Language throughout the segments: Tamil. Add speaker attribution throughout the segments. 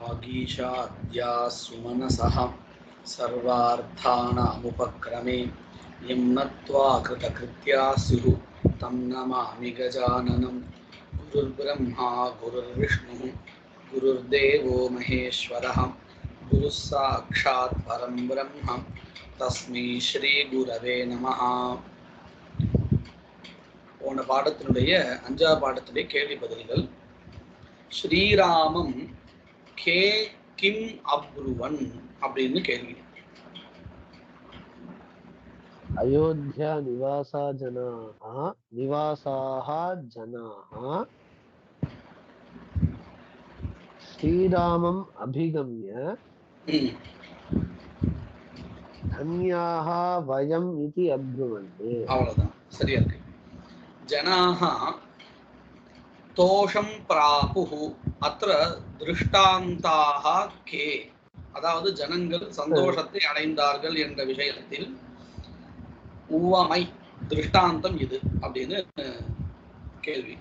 Speaker 1: वागीशाद्या सुमनसः सर्वार्थानामुपक्रमे यं नत्वा कृतकृत्या स्युः तं नमामि गजाननं गुरुर्ब्रह्मा गुरुर्विष्णुः गुरुर्देवो महेश्वरः गुरुः साक्षात् परं ब्रह्म तस्मै श्रीगुरवे नमः. போன பாடத்தினுடைய அஞ்சாவது பாடத்திலே கேள்வி பதில்கள். ஸ்ரீராமம் கே கிம் அப்ருவன் அப்படின்னு கேள்வி.
Speaker 2: अयोध्या निवासाः जनाः श्रीरामम् अभिगम्य धन्याः वयम् इति अब्रुवन्.
Speaker 1: அவ்வளவுதான், சரியா இருக்கு. ஜனாஹ தோஷம் பிராபுஹு அத்ர திருஷ்டாந்தாக கே, அதாவது ஜனங்கள் சந்தோஷத்தை அடைந்தார்கள் என்ற விஷயத்தில் உவமை திருஷ்டாந்தம் இது அப்படின்னு கேள்வி.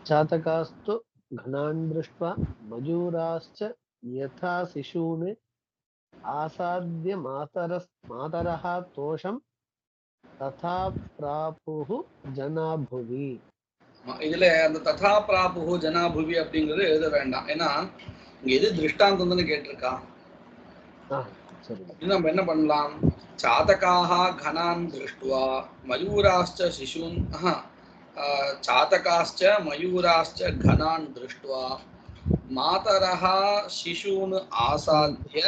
Speaker 2: चातकास्तु घनान् दृष्ट्वा मयूराश्च यथा शिशून् आसाद्य मातरः तोषं तथा प्रापुः जना भुवि.
Speaker 1: இதுல அந்த ததா பிராபுஹு ஜனா புவி அப்படிங்கிறது எழுத வேண்டாம், ஏன்னா இங்க எது திருஷ்டாந்தம் தானே கேட்டிருக்கா. நம்ம என்ன பண்ணலாம், சாதகாக கனான் திருஷ்டுவா மயூராஷ்ச சிசூன் சாதகாஷ்ச மயூராஷ்ச கனான் திருஷ்டுவா மாதரஹ சிசூன் ஆசாத்ய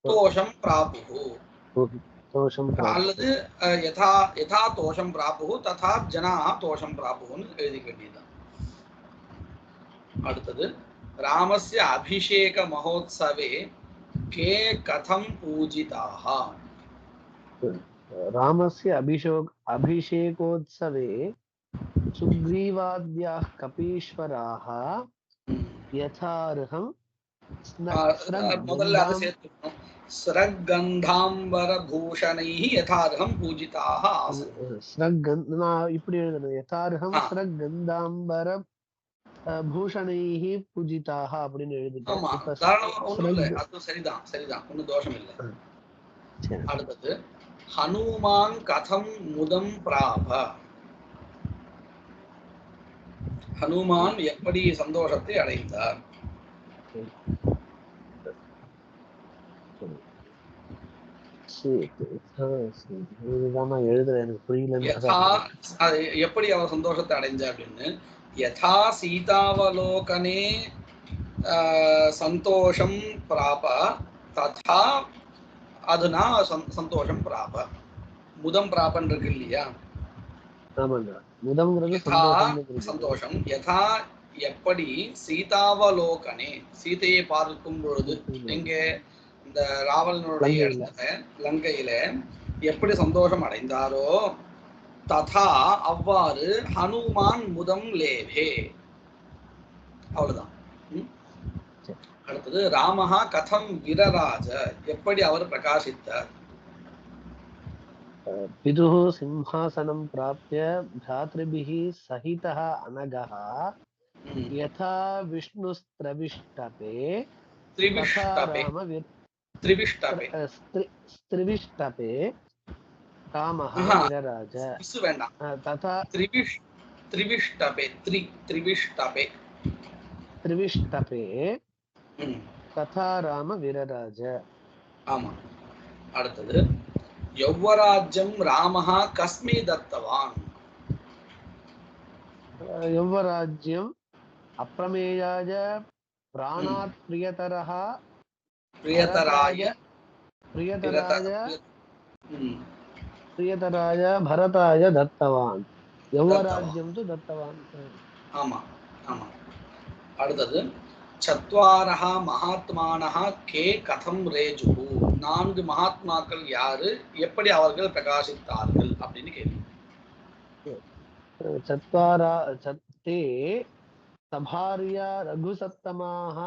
Speaker 1: தோஷம் பிராபுஹு அல்லது யதா யதா தோஷம் பிராபுஹு ததா ஜனாஹ தோஷம் பிராபுஹுன்னு எழுதிக்க வேண்டியதுதான். அடுத்தது, ராமஸ்ய அபிஷேக மகோத்சவே के कथं पूजिताः.
Speaker 2: रामस्य अभिषेकोत्सवे सुग्रीवाद्याः कपीश्वराः यथार्हं
Speaker 1: स्रग्गन्धाम्बरभूषणैः यथार्हं पूजिताः आसन्.
Speaker 2: இப்படி எழுதணும், यथार्हं स्रग्गन्धाम्बर பூஷணைஹி பூஜிதாக அப்படின்னு எழுதிட்டு.
Speaker 1: சரிதான் சரிதான், ஒன்னும் தோஷம் இல்லை. அடுத்தது, ஹனுமான் கதம் முதம் பிராப, ஹனுமான் எப்படி சந்தோஷத்தை அடைந்தார்.
Speaker 2: எழுதுறேன், எனக்கு புரியல.
Speaker 1: எப்படி அவர் சந்தோஷத்தை அடைஞ்சார் அப்படின்னு, யதா சீதாவலோகனே சந்தோஷம் பிராப ததா அதுனா சந்தோஷம் பிராப. முதம் பிராபன் இருக்கு இல்லையா, சந்தோஷம். யதா எப்படி, சீதாவலோகனே சீதையை பார்க்கும் பொழுது, எங்க இந்த ராவணனுடைய இடத்துல லங்கையில எப்படி சந்தோஷம் அடைந்தாரோ ததா அவ்வாறு ஹனுமான் முதம் லேவே. அவ்வளவுதான். அடுத்தது, ராமஹா கதம் விரராஜ, எப்படி அவர் பிரகாசித்தார்.
Speaker 2: பிதுः சிம்ஹாசனம் பிராப்ய भ्रातृभिः सहितः अनघः यथा विष्णुस्त्रविष्टपे त्रिविष्टपे कामः विरराज. तथा त्रिविष्टपे तथा राम विरराज.
Speaker 1: ஆமா. அடுத்தது, யௌவராஜ்யம் ராமஹ கஸ்மை தத்தவான்.
Speaker 2: யௌவராஜ்யம் அப்ரமேயாய பிராணாத் பிரியதராய பரதாய தத்தவான். யௌவராஜ்யம் து தத்தவான்.
Speaker 1: ஆமா ஆமா. அடுத்தது, சத்வாரஹ மகாத்மானஹ கே கதம் ரேஜுஹு, 4 மகாத்மாக்கள் யாரு, எப்படி அவர்கள் பிரகாசித்தார்கள் அப்படின்னு கேள்வி.
Speaker 2: சத்வாரா சத்தே சபாரியா ரகுசத்தமாஹ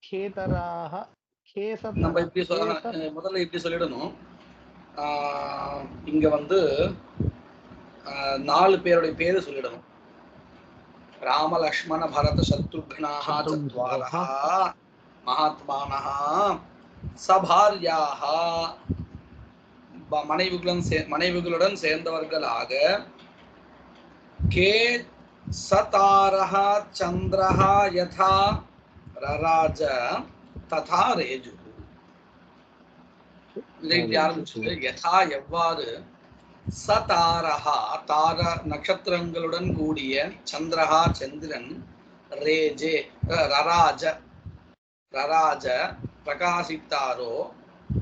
Speaker 2: கேதராஹ கேசத்.
Speaker 1: நம்ம இப்படி சொல்லணும், முதல்ல இப்படி சொல்லிடணும். இங்க 4 பேருடைய பேரு சொல்லிடணும். ராம லக்ஷ்மண பரத சத்ருக்னாः சத்வாரः மகாத்மானः சபார்யாः மனைவிகளுடன் சேர்ந்தவர்களாக கே சதாரஹ சந்திரஹ யதா ரராஜ ததா ரேஜு. இதை ஆரம்பிச்சு யதா எவ்வாறு சதாரஹா தார நட்சத்திரங்களுடன் கூடிய சந்திரஹா சந்திரன் ரேஜே ரராஜ ரராஜ பிரகாசித்தாரோ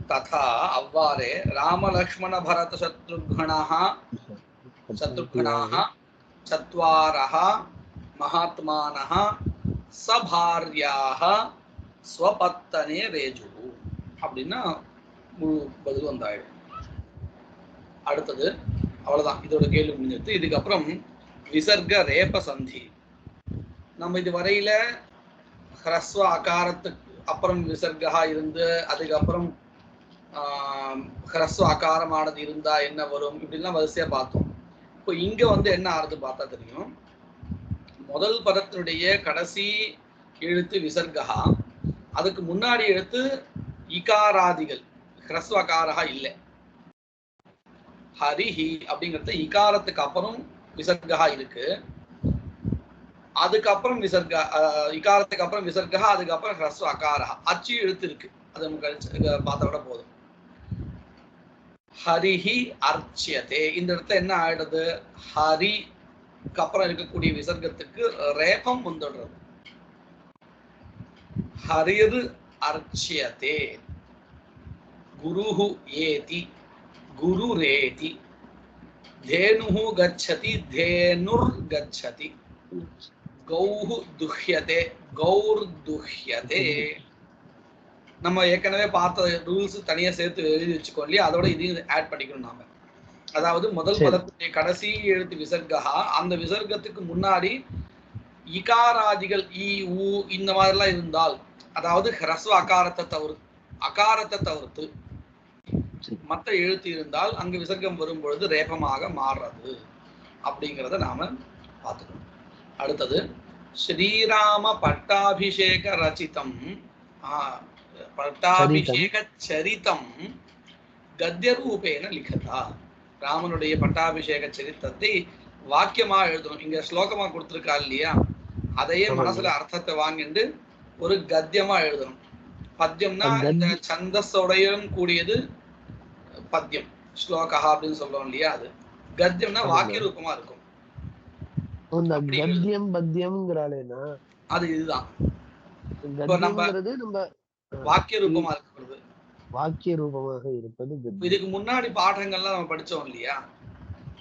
Speaker 1: ததா அவ்வாறே ராம லக்ஷ்மண பரத சத்ருக்னாः சத்வாரஹ மகாத்மானः சபார்யாः ஸ்வபத்தனே ரேஜு அப்படின்னா முழு பதில் வந்தாயிடும். அடுத்தது அவ்வளவுதான், இதோட கேள்வி முடிஞ்சது. இதுக்கப்புறம் விசர்க ரேப சந்தி. நம்ம இது வரையில ஹ்ரஸ்வ அகாரத்துக்கு அப்புறம் விசர்கா இருந்து அதுக்கப்புறம் ஹ்ரஸ்வ அகாரமானது இருந்தா என்ன வரும் இப்படிலாம் வரிசையா பார்த்தோம். இப்போ இங்க வந்து என்ன ஆறுது பார்த்தா தெரியும். முதல் பதத்தினுடைய கடைசி எழுத்து விசர்கா, அதுக்கு முன்னாடி எழுத்து இகாராதிகள் ஹ்ரஸ்வ அகாரா இல்லை. ஹரிஹி அப்படிங்கிறது இகாரத்துக்கு அப்புறம் விசர்கா இருக்கு, அதுக்கப்புறம் விசர்கா இகாரத்துக்கு அப்புறம் விசர்கா, அதுக்கப்புறம் ஹ்ரஸ்வ அகாரா அச்சு எழுத்து இருக்கு. அது நமக்கு பார்த்த விட போதும். ஹரிஹி அர்ச்சியதே, இந்த இடத்துல என்ன ஆயிடுது, ஹரிக்கு அப்புறம் இருக்கக்கூடிய விசர்க்கத்துக்கு ரேபம் வந்துடுறது. ஹரிர் அர்ச்சியதே, குருஹு ஏதி குருரேதி, धेनुः गच्छति धेनुर् गच्छति, गौः दुह्यते गौर्दुह्यते. நம்ம ஏற்கனவே பார்த்த ரூல்ஸ் தனியா சேர்த்து எழுதி வச்சுக்கோ இல்லையா, அதோட இதையும் ஆட் பண்ணிக்கணும் நாம. அதாவது முதல் பதத்துடைய கடைசி எழுத்து விசர்கா, அந்த விசர்க்கத்துக்கு முன்னாடி இகாராதிகள் இ உ இந்த மாதிரிலாம் இருந்தால், அதாவது ஹ்ரஸ்வ அகாரத்தை தவிர்த்து மற்ற எழுத்து இருந்தால் அங்கு விசர்க்கம் வரும் பொழுது ரேபமாக மாறுறது அப்படிங்கிறத நாம பார்த்துக்கணும். அடுத்தது ஸ்ரீராம பட்டாபிஷேக ரச்சிதம் பட்டாபிஷேக சரிதம் கத்திய ரூபேன லிखता. ராமனுடைய பட்டாபிஷேக சரித்திரத்தை வாக்கியமா எழுதணும். இங்க ஸ்லோகமா கொடுத்திருக்கா இல்லையா, அதையே மனசுல அர்த்தத்தை வாங்கிட்டு ஒரு கத்தியமா எழுதணும். பத்தியம்னா இந்த சந்தஸோடையும் கூடியது பத்தியம், ஸ்லோகா அப்படின்னு சொல்றோம் இல்லையா, அது கத்தியம்னா வாக்கிய ரூபமா இருக்கும்.
Speaker 2: கத்தியம் பத்தியம்ங்கறாலேனா
Speaker 1: அது இதுதான்
Speaker 2: கத்தியம்ங்கிறது நம்ம
Speaker 1: வாக்கிய ரூபமா இருக்கிறது,
Speaker 2: வாக்கிய ரூபமாக இருப்பது.
Speaker 1: இதுக்கு முன்னாடி பாடங்கள்லாம் நம்ம படிச்சோம் இல்லையா,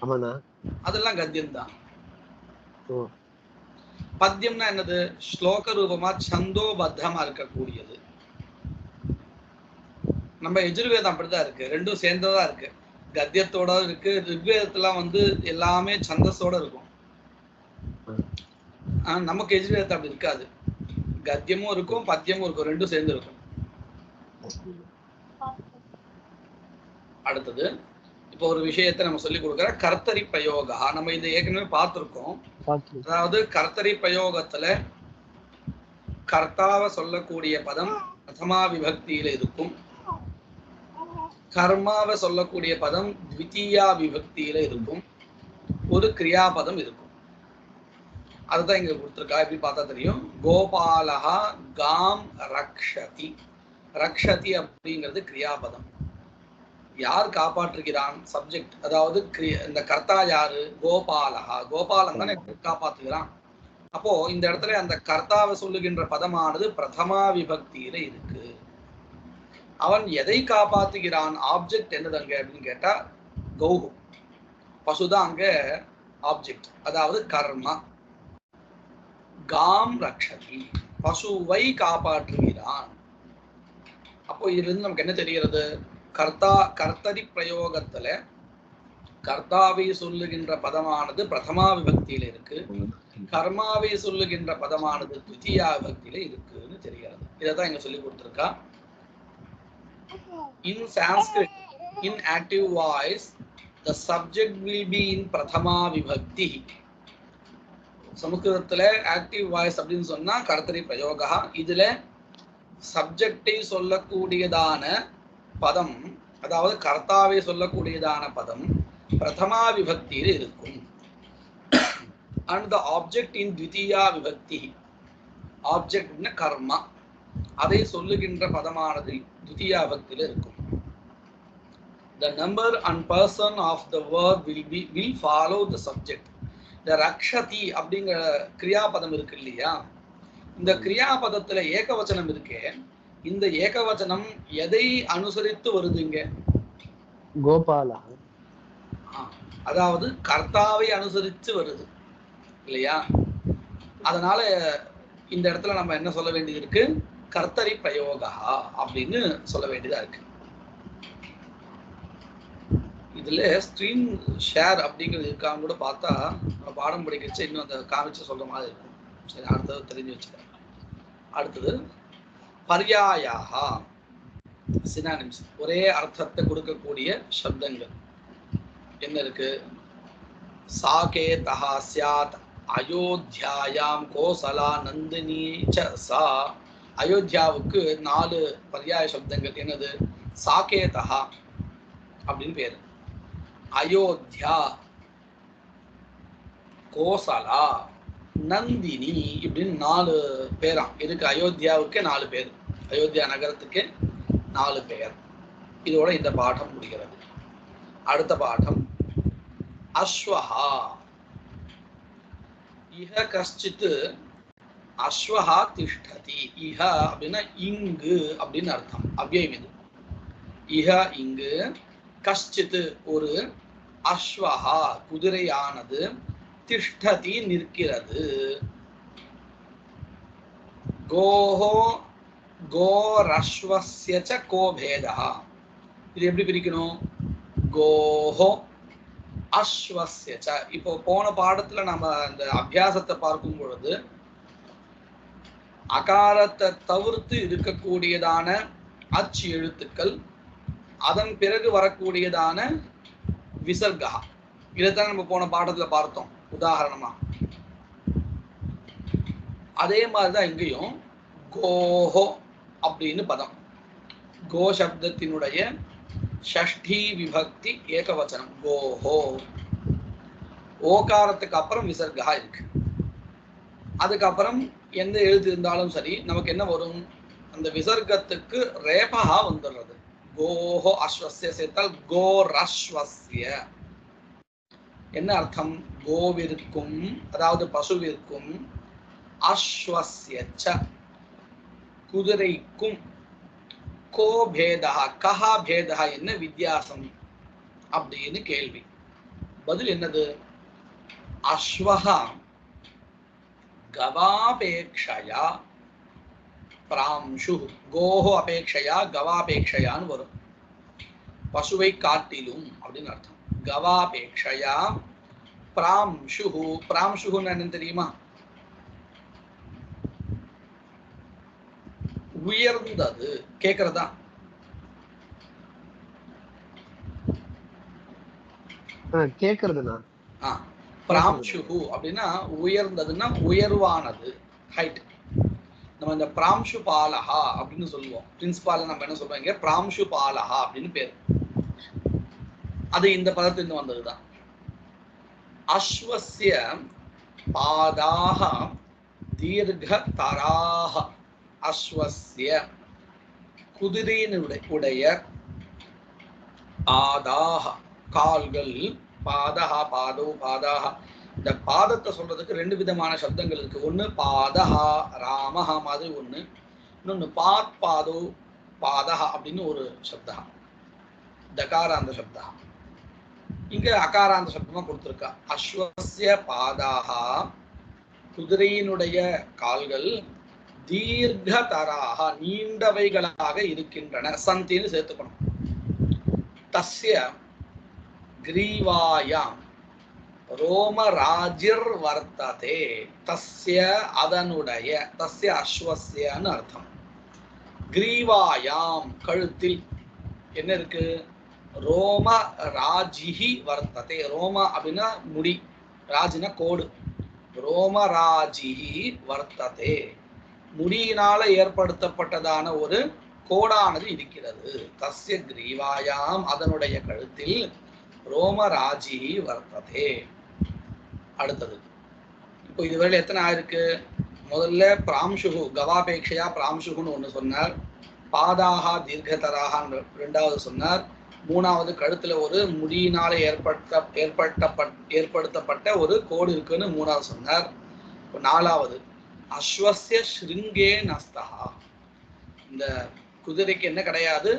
Speaker 2: ஆமாண்ணா, அதெல்லாம்
Speaker 1: கத்தியம் தான். பத்தியம்னா என்னது, ஸ்லோக ரூபமா சந்தோபத்தமா இருக்கக்கூடியது. நம்ம எஜுர்வேதம் அப்படிதான் இருக்கு, ரெண்டும் சேர்ந்ததா இருக்கு. கத்தியத்தோட இருக்கு, ரிக்வேதத்துலாம் வந்து எல்லாமே சந்தஸோட இருக்கும். நமக்கு எஜுர்வேதம் அப்படி இருக்காது, கத்தியமும் இருக்கும் பத்தியமும் இருக்கும், ரெண்டும் சேர்ந்து இருக்கும். அடுத்தது இப்போ ஒரு விஷயத்தை நம்ம சொல்லி கொடுக்குற கர்த்தரி பிரயோகா. நம்ம இதை ஏற்கனவே பார்த்திருக்கோம். அதாவது கர்த்தரி பிரயோகத்துல கர்த்தாவை சொல்லக்கூடிய பதம் பிரதமா விபக்தியில இருக்கும், கர்மாவை சொல்லக்கூடிய பதம் த்விதீயா விபக்தியில இருக்கும், ஒரு கிரியாபதம் இருக்கும். அதுதான் இங்க கொடுத்துருக்கா. எப்படி பார்த்தா தெரியும், கோபாலஹா காம் ரக்ஷதி. ரக்ஷதி அப்படிங்கிறது கிரியாபதம், யார் காப்பாற்றுகிறான், சப்ஜெக்ட். அதாவது இந்த கர்த்தா யாரு, கோபாலஹா, கோபாலன் தானே காப்பாற்றுகிறான். அப்போ இந்த இடத்துல அந்த கர்த்தாவை சொல்லுகின்ற பதமானது பிரதமா விபக்தியில இருக்கு. அவன் எதை காப்பாற்றுகிறான், ஆப்ஜெக்ட் என்னது அங்க அப்படின்னு கேட்டா கௌஹு, பசுதான் அங்க ஆப்ஜெக்ட், அதாவது கர்மா. காம் ரக்ஷதி, பசுவை காப்பாற்றுகிறான். அப்போ இதுல இருந்து நமக்கு என்ன தெரிகிறது, கர்த்தரி பிரயோகத்துல கர்த்தாவை சொல்லுகின்ற பதமானது பிரதமா விபக்தியில இருக்கு, கர்மாவை சொல்லுகின்ற பதமானது த்விதீயா விபக்தியில இருக்குன்னு தெரிகிறது. இதைதான் இங்க சொல்லி கொடுத்திருக்கா. In Sanskrit, in active voice, the subject will be in prathama vibhakti. சமஸ்கிருதத்துல ஆக்டிவ் வாய்ஸ் அப்படின்னு சொன்னா கர்த்தரி பிரயோகா. இதுல சப்ஜெக்டை சொல்லக்கூடியதான பதம், அதாவது கர்த்தாவை சொல்லக்கூடியதான பதம் பிரதமா விபக்தியில் இருக்கும். அண்ட் த ஆப்ஜெக்ட் இன் த்விதீயா விபக்தி, ஆப்ஜெக்ட்னா கர்மா, அதை சொல்லுகின்ற பதமானது த்விதீயா விபக்தியில் இருக்கும். The number and person of the verb will follow the subject. The rakshati அப்படிங்கிற கிரியாபதம் இருக்கு இல்லையா, இந்த கிரியாபதத்துல ஏகவச்சனம் இருக்கே, இந்த ஏகவச்சனம் எதை அனுசரித்து வருதுங்க?
Speaker 2: கோபாலா.
Speaker 1: அதாவது கர்த்தாவை அனுசரித்து வருது இல்லையா? அதனால இந்த இடத்துல நம்ம என்ன சொல்ல வேண்டியது இருக்கு? கர்த்தரி பிரயோகா அப்படின்னு சொல்ல வேண்டியதா இருக்கு. இதுல ஸ்கிரீன் ஷேர் அப்படிங்கிறது இருக்கான்னு கூட பார்த்தா பாடம் படிக்கச்சு இன்னும் அந்த காமிச்சு சொல்ற மாதிரி இருக்கும். சரி, அடுத்தது தெரிஞ்சு வச்சுக்க. அடுத்தது பர்யாயாக, சினானிம்ஸ், ஒரே அர்த்தத்தை கொடுக்கக்கூடிய சப்தங்கள் என்ன இருக்கு? சாகேதஹ ஸ்யாத் அயோத்தியாயாம் கோசலா நந்தினி ச சா. அயோத்தியாவுக்கு 4 பர்யாய சப்தங்கள். என்னது? சாகேதஹ அப்படின்னு பேரு, அயோத்தியா, கோசலா, நந்தினி இப்படின்னு 4 பேராம் இருக்கு. அயோத்தியாவுக்கு 4 பேர், அயோத்தியா நகரத்துக்கு 4 பேர். இதோட இந்த பாடம் முடிகிறது. அடுத்த பாடம் அஸ்வஹா. இஹ கஷ்டித் அஸ்வஹா திஷ்டதி. இஹ அப்படின்னா இங்கு அப்படின்னு அர்த்தம், அவ்யயம் இது. இஹ இங்கு, கஷ்டித் ஒரு, அஸ்வஹா குதிரையானது, திஷ்டதி நிற்கிறது. கோஹோ கோரஸ்வஸ்ய ச கோ பேதஹ. இது எப்படி பிரிக்கணும்? கோஹோ அஸ்வஸ்ய ச. இப்போ போன பாடத்துல நம்ம அந்த அபியாசத்தை பார்க்கும் பொழுது அகாரத்தை தவிர்த்து இருக்கக்கூடியதான அச்சு எழுத்துக்கள், அதன் பிறகு வரக்கூடியதான விசர்கா, இதைத்தான் நம்ம போன பாடத்துல பார்த்தோம் உதாரணமா. அதே மாதிரிதான் இங்கேயும் கோஹோ அப்படின்னு பதம், கோ சப்தத்தினுடைய ஷஷ்டி விபக்தி ஏகவச்சனம் கோஹோ. ஓகாரத்துக்கு அப்புறம் விசர்கா இருக்கு. அதுக்கப்புறம் எந்த எழுத்து இருந்தாலும் சரி நமக்கு என்ன வரும்? அந்த விசர்க்கத்துக்கு ரேபகா வந்துடுறது. கோஹோ அஸ்வஸ்ய சேர்த்தால் கோரஸ்வஸ்ய. என்ன அர்த்தம்? கோவிற்கும், அதாவது பசுவிற்கும், அஸ்வஸ்ய ச குதிரைக்கும், கோ பேதா கஹா பேதா என்ன வித்தியாசம் அப்படின்னு கேள்வி. பதில் என்னது? அஸ்வஹா கவாபேக்ஷயா பிராம்சு. கோஹோ அபேக்ஷயா கவாபேக்ஷயான்னு வரும். பசுவை காட்டிலும் அப்படின்னு அர்த்தம். கவாபேக்ஷயா பிராம்சு. பிராம்சுன்னு என்ன தெரியுமா? உயர்ந்தது. கேக்குறதா?
Speaker 2: கேக்குறதுனா
Speaker 1: பிராம்சு அப்படின்னா உயர்ந்ததுன்னா உயர்வானது, ஹைட். நம்ம இந்த பிராம்சு பாலஹா அப்படின்னு சொல்லுவோம். பிரின்சிபால நம்ம என்ன சொல்றோம்? இங்க பிராம்சு பாலஹா அப்படின்னு பேர். அது இந்த பதத்திலிருந்து வந்ததுதான். அஸ்வஸ்ய பாதாக தீர்கதராஹ. அஸ்வஸ்ய குதிரையினுடைய பாதாக கால்கள், பாதஹா பாதோ பாதாக. இந்த பாதத்தை சொல்றதுக்கு 2 விதமான சப்தங்கள் இருக்கு. ஒண்ணு பாதஹா ராமஹா மாதிரி ஒண்ணு, இன்னொன்னு பாத் பாதோ பாதஹா அப்படின்னு ஒரு சப்தா, தகாராந்த சப்தா. இங்க அகாராந்த சப்தமா கொடுத்திருக்கா. அஸ்வஸ்ய பாதாஹா குதிரையினுடைய கால்கள், தீர்கதராக நீண்டவைகளாக இருக்கின்றன. சந்தின்னு சேர்த்துக்கணும். தஸ்ய கிரீவாயாம் ரோமராஜிர் வர்த்ததே. தஸ்ய அதனுடைய, தஸ்ய அஸ்வஸ்யன்னு அர்த்தம். கிரீவாயாம் கழுத்தில் என்ன இருக்கு? ரோம ராஜிஹி வர்த்ததே. ரோம அப்படின்னா முடி, ராஜினா கோடு. ரோமராஜிஹி வர்த்ததே. முடியினால ஏற்படுத்தப்பட்டதான ஒரு கோடானது இருக்கிறது. தஸ்ய கிரீவாயாம் அதனுடைய கழுத்தில் ரோமராஜிஹி வர்த்ததே. அடுத்தது இப்போ இதுவரை எத்தனை ஆயிருக்கு? முதல்ல பிராம்சுகு கவாபேட்சையா பிராம்சுகுன்னு ஒன்று சொன்னார், பாதாகா தீர்க்கதராக ரெண்டாவது சொன்னார், மூணாவது கழுத்துல ஒரு முடியினால ஏற்படுத்தப்பட்ட ஒரு கோடு இருக்குன்னு மூணாவது சொன்னார். நாலாவது அஸ்வஸ்ய ஸ்ருங்கே நஸ்தஹா. இந்த குதிரைக்கு என்ன கிடையாது?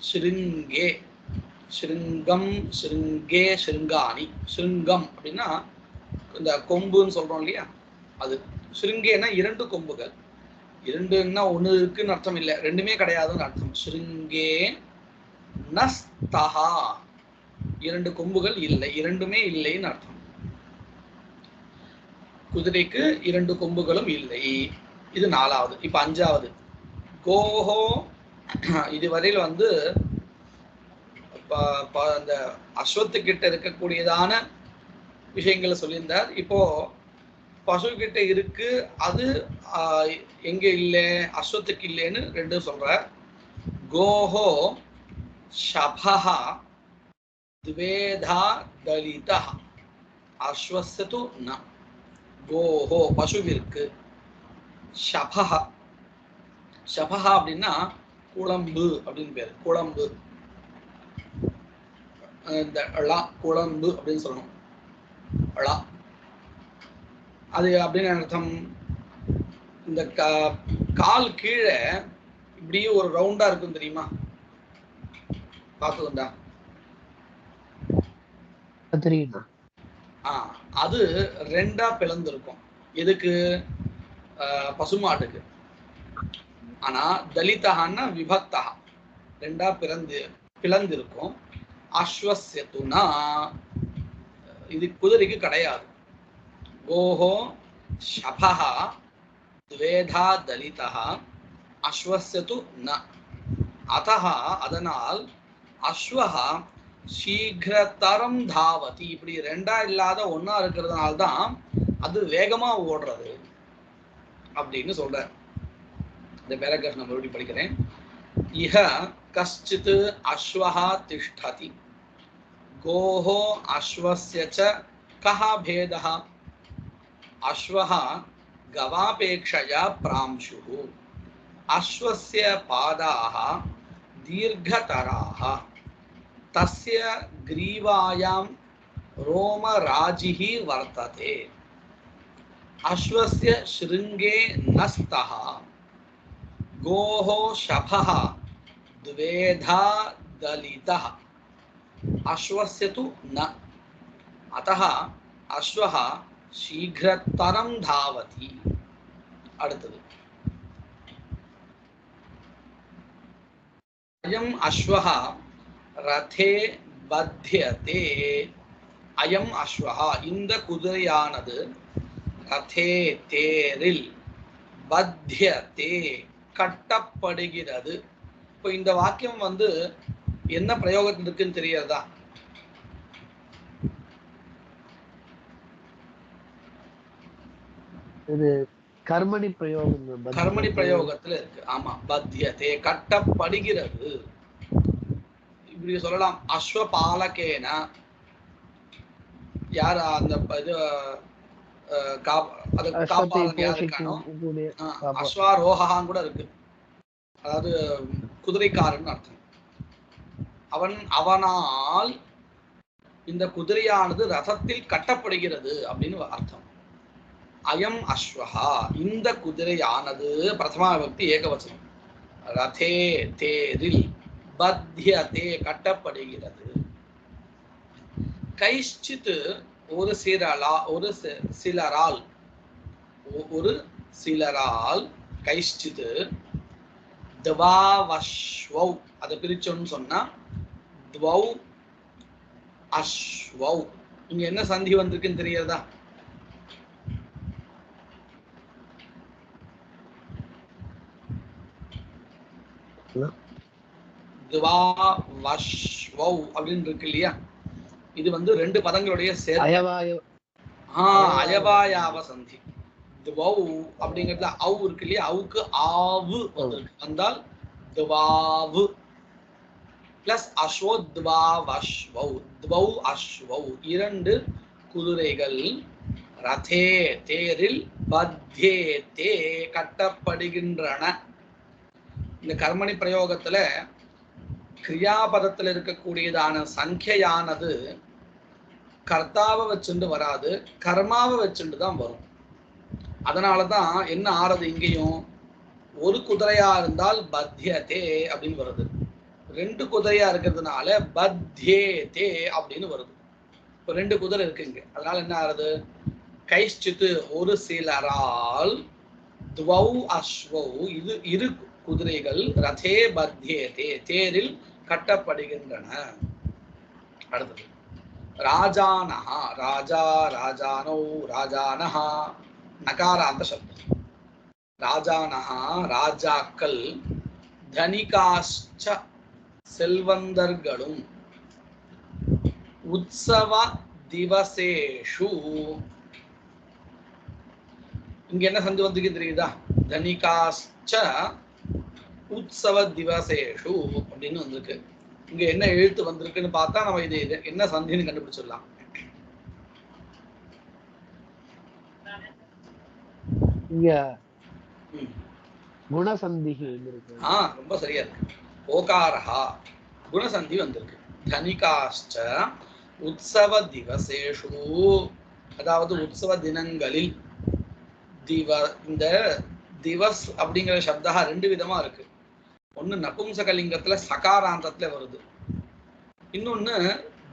Speaker 1: ஸ்ருங்கே, ஸ்ருங்கம், ஸ்ருங்கே, ஸ்ருங்காணி. ஸ்ருங்கம் அப்படின்னா இந்த கொம்புன்னு சொல்றோம் இல்லையா, அது. ஸ்ருங்கேனா இரண்டு கொம்புகள். இரண்டுன்னா ஒண்ணு இருக்குன்னு அர்த்தம் இல்லை, ரெண்டுமே கிடையாதுன்னு அர்த்தம். ஸ்ருங்கே நஸ்தஹா, இரண்டு கொம்புகள் இல்லை, இரண்டுமே இல்லைன்னு அர்த்தம். குதிரைக்கு இரண்டு கொம்புகளும் இல்லை. இது நாலாவது. இப்ப அஞ்சாவது கோஹோ. இதுவரையில் வந்து அந்த அஸ்வத்து கிட்ட இருக்கக்கூடியதான விஷயங்களை சொல்லியிருந்தார். இப்போ பசு கிட்ட இருக்கு, அது எங்க இல்லை, அஸ்வத்துக்கு இல்லைன்னு ரெண்டும் சொல்ற. கோஹோ ஷபஹா த்வேதா தலிதா அஸ்வஸ்து ந. கோஹோ பசுவிற்கு, ஷபஹா, ஷபஹா அப்படின்னா குழம்பு அப்படின்னு பேரு. குழம்பு, இந்த குழம்பு அப்படின்னு சொல்லணும். அது அப்படின்னு அர்த்தம். இந்த கால் கீழே இப்படியே ஒரு ரவுண்டா இருக்கும் தெரியுமா, பார்த்ததுண்டா? அது ரெண்டா பிளந்திருக்கும். எதுக்கு? பசுமாட்டுக்கு. ஆனா தலிதஹான்னா விபக்தா, ரெண்டா பிளந்திருக்கும். அஸ்வஸ்யதுனா இது குதிரைக்கு கிடையாது. கோஹோ ஷபஹா த்வேதா தலிதா அஸ்வஸ்யது ந. அதஹ அதனால் அஸ்வஹா சீக்கிரதரம் தாவதி. இப்படி ரெண்டா இல்லாத ஒன்னா இருக்கிறதுனால தான் அது வேகமா ஓடுறது அப்படின்னு சொல்ற. இந்த பேராகிராஃப் நான் மறுபடியும் படிக்கிறேன். இஹ கஷ்சித் அஸ்வஹா திஷ்டதி கோஹோ அஸ்வஸ்ய ச கஹ பேதஹ. அஸ்வஹா கவாபேக்ஷயா பிராம்சுஹு. அஸ்வஸ்ய பாதாஹ தீர்घतराः. तस्य ग्रीवायां रोमराजिः वर्तते. अश्वस्य शृङ्गे नस्तः. गोः शफः द्वेधा दलितः अश्वस्य तु न. अतः अश्वः शीघ्रतरं धावति. அடுத்தது अयम् अश्वः ரதே பத்யதே. அயம் அஸ்வஹா இந்த குதிரையானது ரதே தேரில் பத்யதே கட்டப்படுகிறது. இப்போ இந்த வாக்கியம் வந்து என்ன பிரயோகத்தில் இருக்குன்னு தெரியறதா?
Speaker 2: இது கர்மணி பிரயோகம்.
Speaker 1: கர்மணி பிரயோகத்துல இருக்கு. ஆமா, பத்யதே கட்டப்படுகிறது. இப்படி சொல்லலாம். அஸ்வபாலகேன, யார் அந்த இது காப்பாளன் யார் இருக்கானோ, அஸ்வாரோகான்னு கூட இருக்கு, அதாவது குதிரைக்காரன் அர்த்தம். அவனால் இந்த குதிரையானது ரதத்தில் கட்டப்படுகிறது அப்படின்னு அர்த்தம். அயம் அஸ்வஹா இந்த குதிரையானது, பிரதமா விபக்தி ஏகவசனம், ரதே தேரில் பத்யதே கட்டப்படுகிறது. கைஷ்சித் ஒரு சிலரால் கைஷ்சித் துவாவஸ்வௌ, அதை பிரிச்சோன்னு சொன்னா துவௌ அஸ்வௌ. இங்க என்ன சந்தி வந்திருக்குன்னு தெரியறதா? துவாவஸ்வௌ அப்படின்னு இருக்கு இல்லையா? இது வந்து ரெண்டு பதங்களுடைய சேர்க்கை. அயவாயாவ சந்தி. துவௌ அப்படிங்கிறதுல அவு இருக்கு இல்லையா, அவுக்கு ஆவு வந்திருக்கு, வந்தால் துவாவு பிளஸ் அஸ்வோ துவாவஸ்வௌ. துவௌ அஸ்வௌ இரண்டு குதிரைகள், ரதே தேரில், பத்யே தே கட்டப்படுகின்றன. இந்த கர்மணி பிரயோகத்துல கிரியாபதத்தில் இருக்கக்கூடியதான சங்கையானது கர்த்தாவை வச்சுட்டு வராது, கர்மாவை வச்சுட்டு தான் வரும். அதனாலதான் என்ன ஆறது, இங்கேயும் ஒரு குதிரையா இருந்தால் பத்யதே அப்படின்னு வருது, ரெண்டு குதிரையா இருக்கிறதுனால பத்யேதே அப்படின்னு வருது. இப்போ ரெண்டு குதிரை இருக்குங்க, அதனால என்ன ஆறுது, கைஷ்சித்து ஒரு சிலரால், துவௌ அஸ்வௌ இது இரு குதிரைகள், ரதே பத்யேதே தேரில் கட்டப்படுகின்றன. அடுத்தது ராஜானஹா, ராஜா ராஜானோ ராஜானஹா நகாராந்த சப்தம். ராஜானஹா ராஜாக்கள், தனிகாஷ்ச செல்வந்தர்களும், உற்சவ திவசேஷு. இங்க என்ன சந்தி வந்து தெரியுதா, தனிகாஷ்ச உற்சவ திவசேஷு அப்படின்னு வந்திருக்கு. இங்க என்ன எழுத்து வந்திருக்குன்னு பார்த்தா நம்ம இது என்ன சந்தின்னு கண்டுபிடிச்சிடலாம்.
Speaker 2: இங்க குணசந்தி
Speaker 1: ரொம்ப சரியா இருக்கு. ஓகாரஹா குணசந்தி வந்திருக்கு. தனிகாஷ்ச உற்சவ திவசேஷு, அதாவது உற்சவ தினங்களில். இந்த திவஸ் அப்படிங்கிற சப்தா ரெண்டு விதமா இருக்கு. ஒண்ணு நபும்சகலிங்கத்துல சகாராந்தத்துல வருது, இன்னொன்னு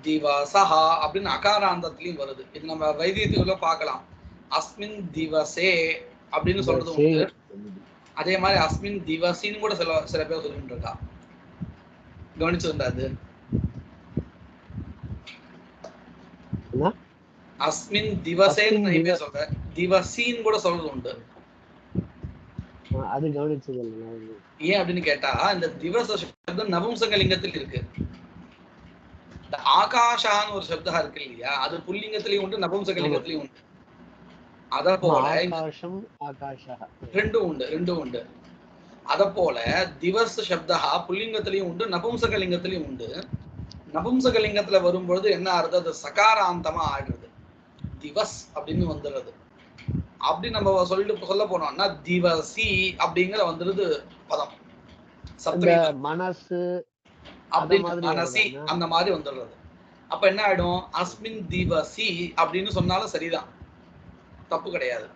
Speaker 1: திவசஹா அப்படின்னு அகாராந்தத்திலையும் வருது. இது நம்ம வைத்தியத்துக்குள்ள பார்க்கலாம். அஸ்மின் திவசே அப்படின்னு சொல்றது உண்டு, அதே மாதிரி அஸ்மின் திவசின்னு கூட சில பேர் சொல்லிட்டு இருக்கா. கவனிச்சிருந்தாது, அஸ்மின் திவசேன்னு நிறைய பேர் சொல்ற, திவசின்னு கூட சொல்றது உண்டு.
Speaker 2: அது கவனிச்சது
Speaker 1: ஏன் அப்படின்னு கேட்டா, இந்த திவச சப்தம் நபும்சகலிங்கத்தில் இருக்கு. இந்த ஆகாஷான்னு ஒரு சப்தா இருக்கு இல்லையா, அது புல்லிங்கத்திலையும் உண்டு நபும்சகலிங்கத்திலையும் உண்டு. அத போல ரெண்டும் உண்டு. அத போல திவஸ் சப்தா புல்லிங்கத்திலையும் உண்டு, நபும்சகலிங்கத்திலையும் உண்டு. நபும்சகலிங்கத்துல வரும்பொழுது என்ன ஆறுது, அது சகாராந்தமா ஆடுறது, திவஸ் அப்படின்னு வந்துடுறது. அப்படி நம்ம சொல்ல போனோம்னா திவசி அப்படிங்கிற வந்துருது பதம்,
Speaker 2: மனசு
Speaker 1: அப்படின்னு மனசி அந்த மாதிரி வந்துடுறது. அப்ப என்ன ஆயிடும், அஸ்மின் திவசி அப்படின்னு சொன்னாலும் சரிதான், தப்பு கிடையாது.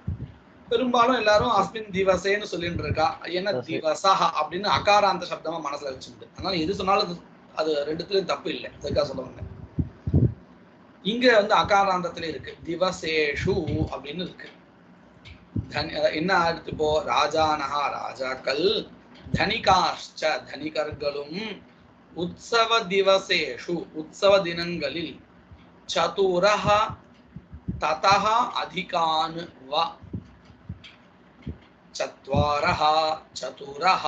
Speaker 1: பெரும்பாலும் எல்லாரும் அஸ்மின் திவசேன்னு சொல்லிட்டு இருக்கா. ஏன்னா திவசா அப்படின்னு அகாராந்த சப்தமா மனசுல வச்சுட்டு, அதனால எது சொன்னாலும் அது ரெண்டுத்துலயும் தப்பு இல்லை, அதுக்காக சொல்லுவாங்க. இங்க வந்து அகாராந்தத்துல இருக்கு, திவசேஷு அப்படின்னு இருக்கு. என்ன அடுத்து இப்போ, ராஜானஹா ராஜாக்கள், தனிகாஷ்ச தனிகர்களும், உற்சவ திவசேஷு உற்சவ தினங்களில், சதுரஹ ததஹ அதிகான் வ, சத்வாரஹ சதுரஹ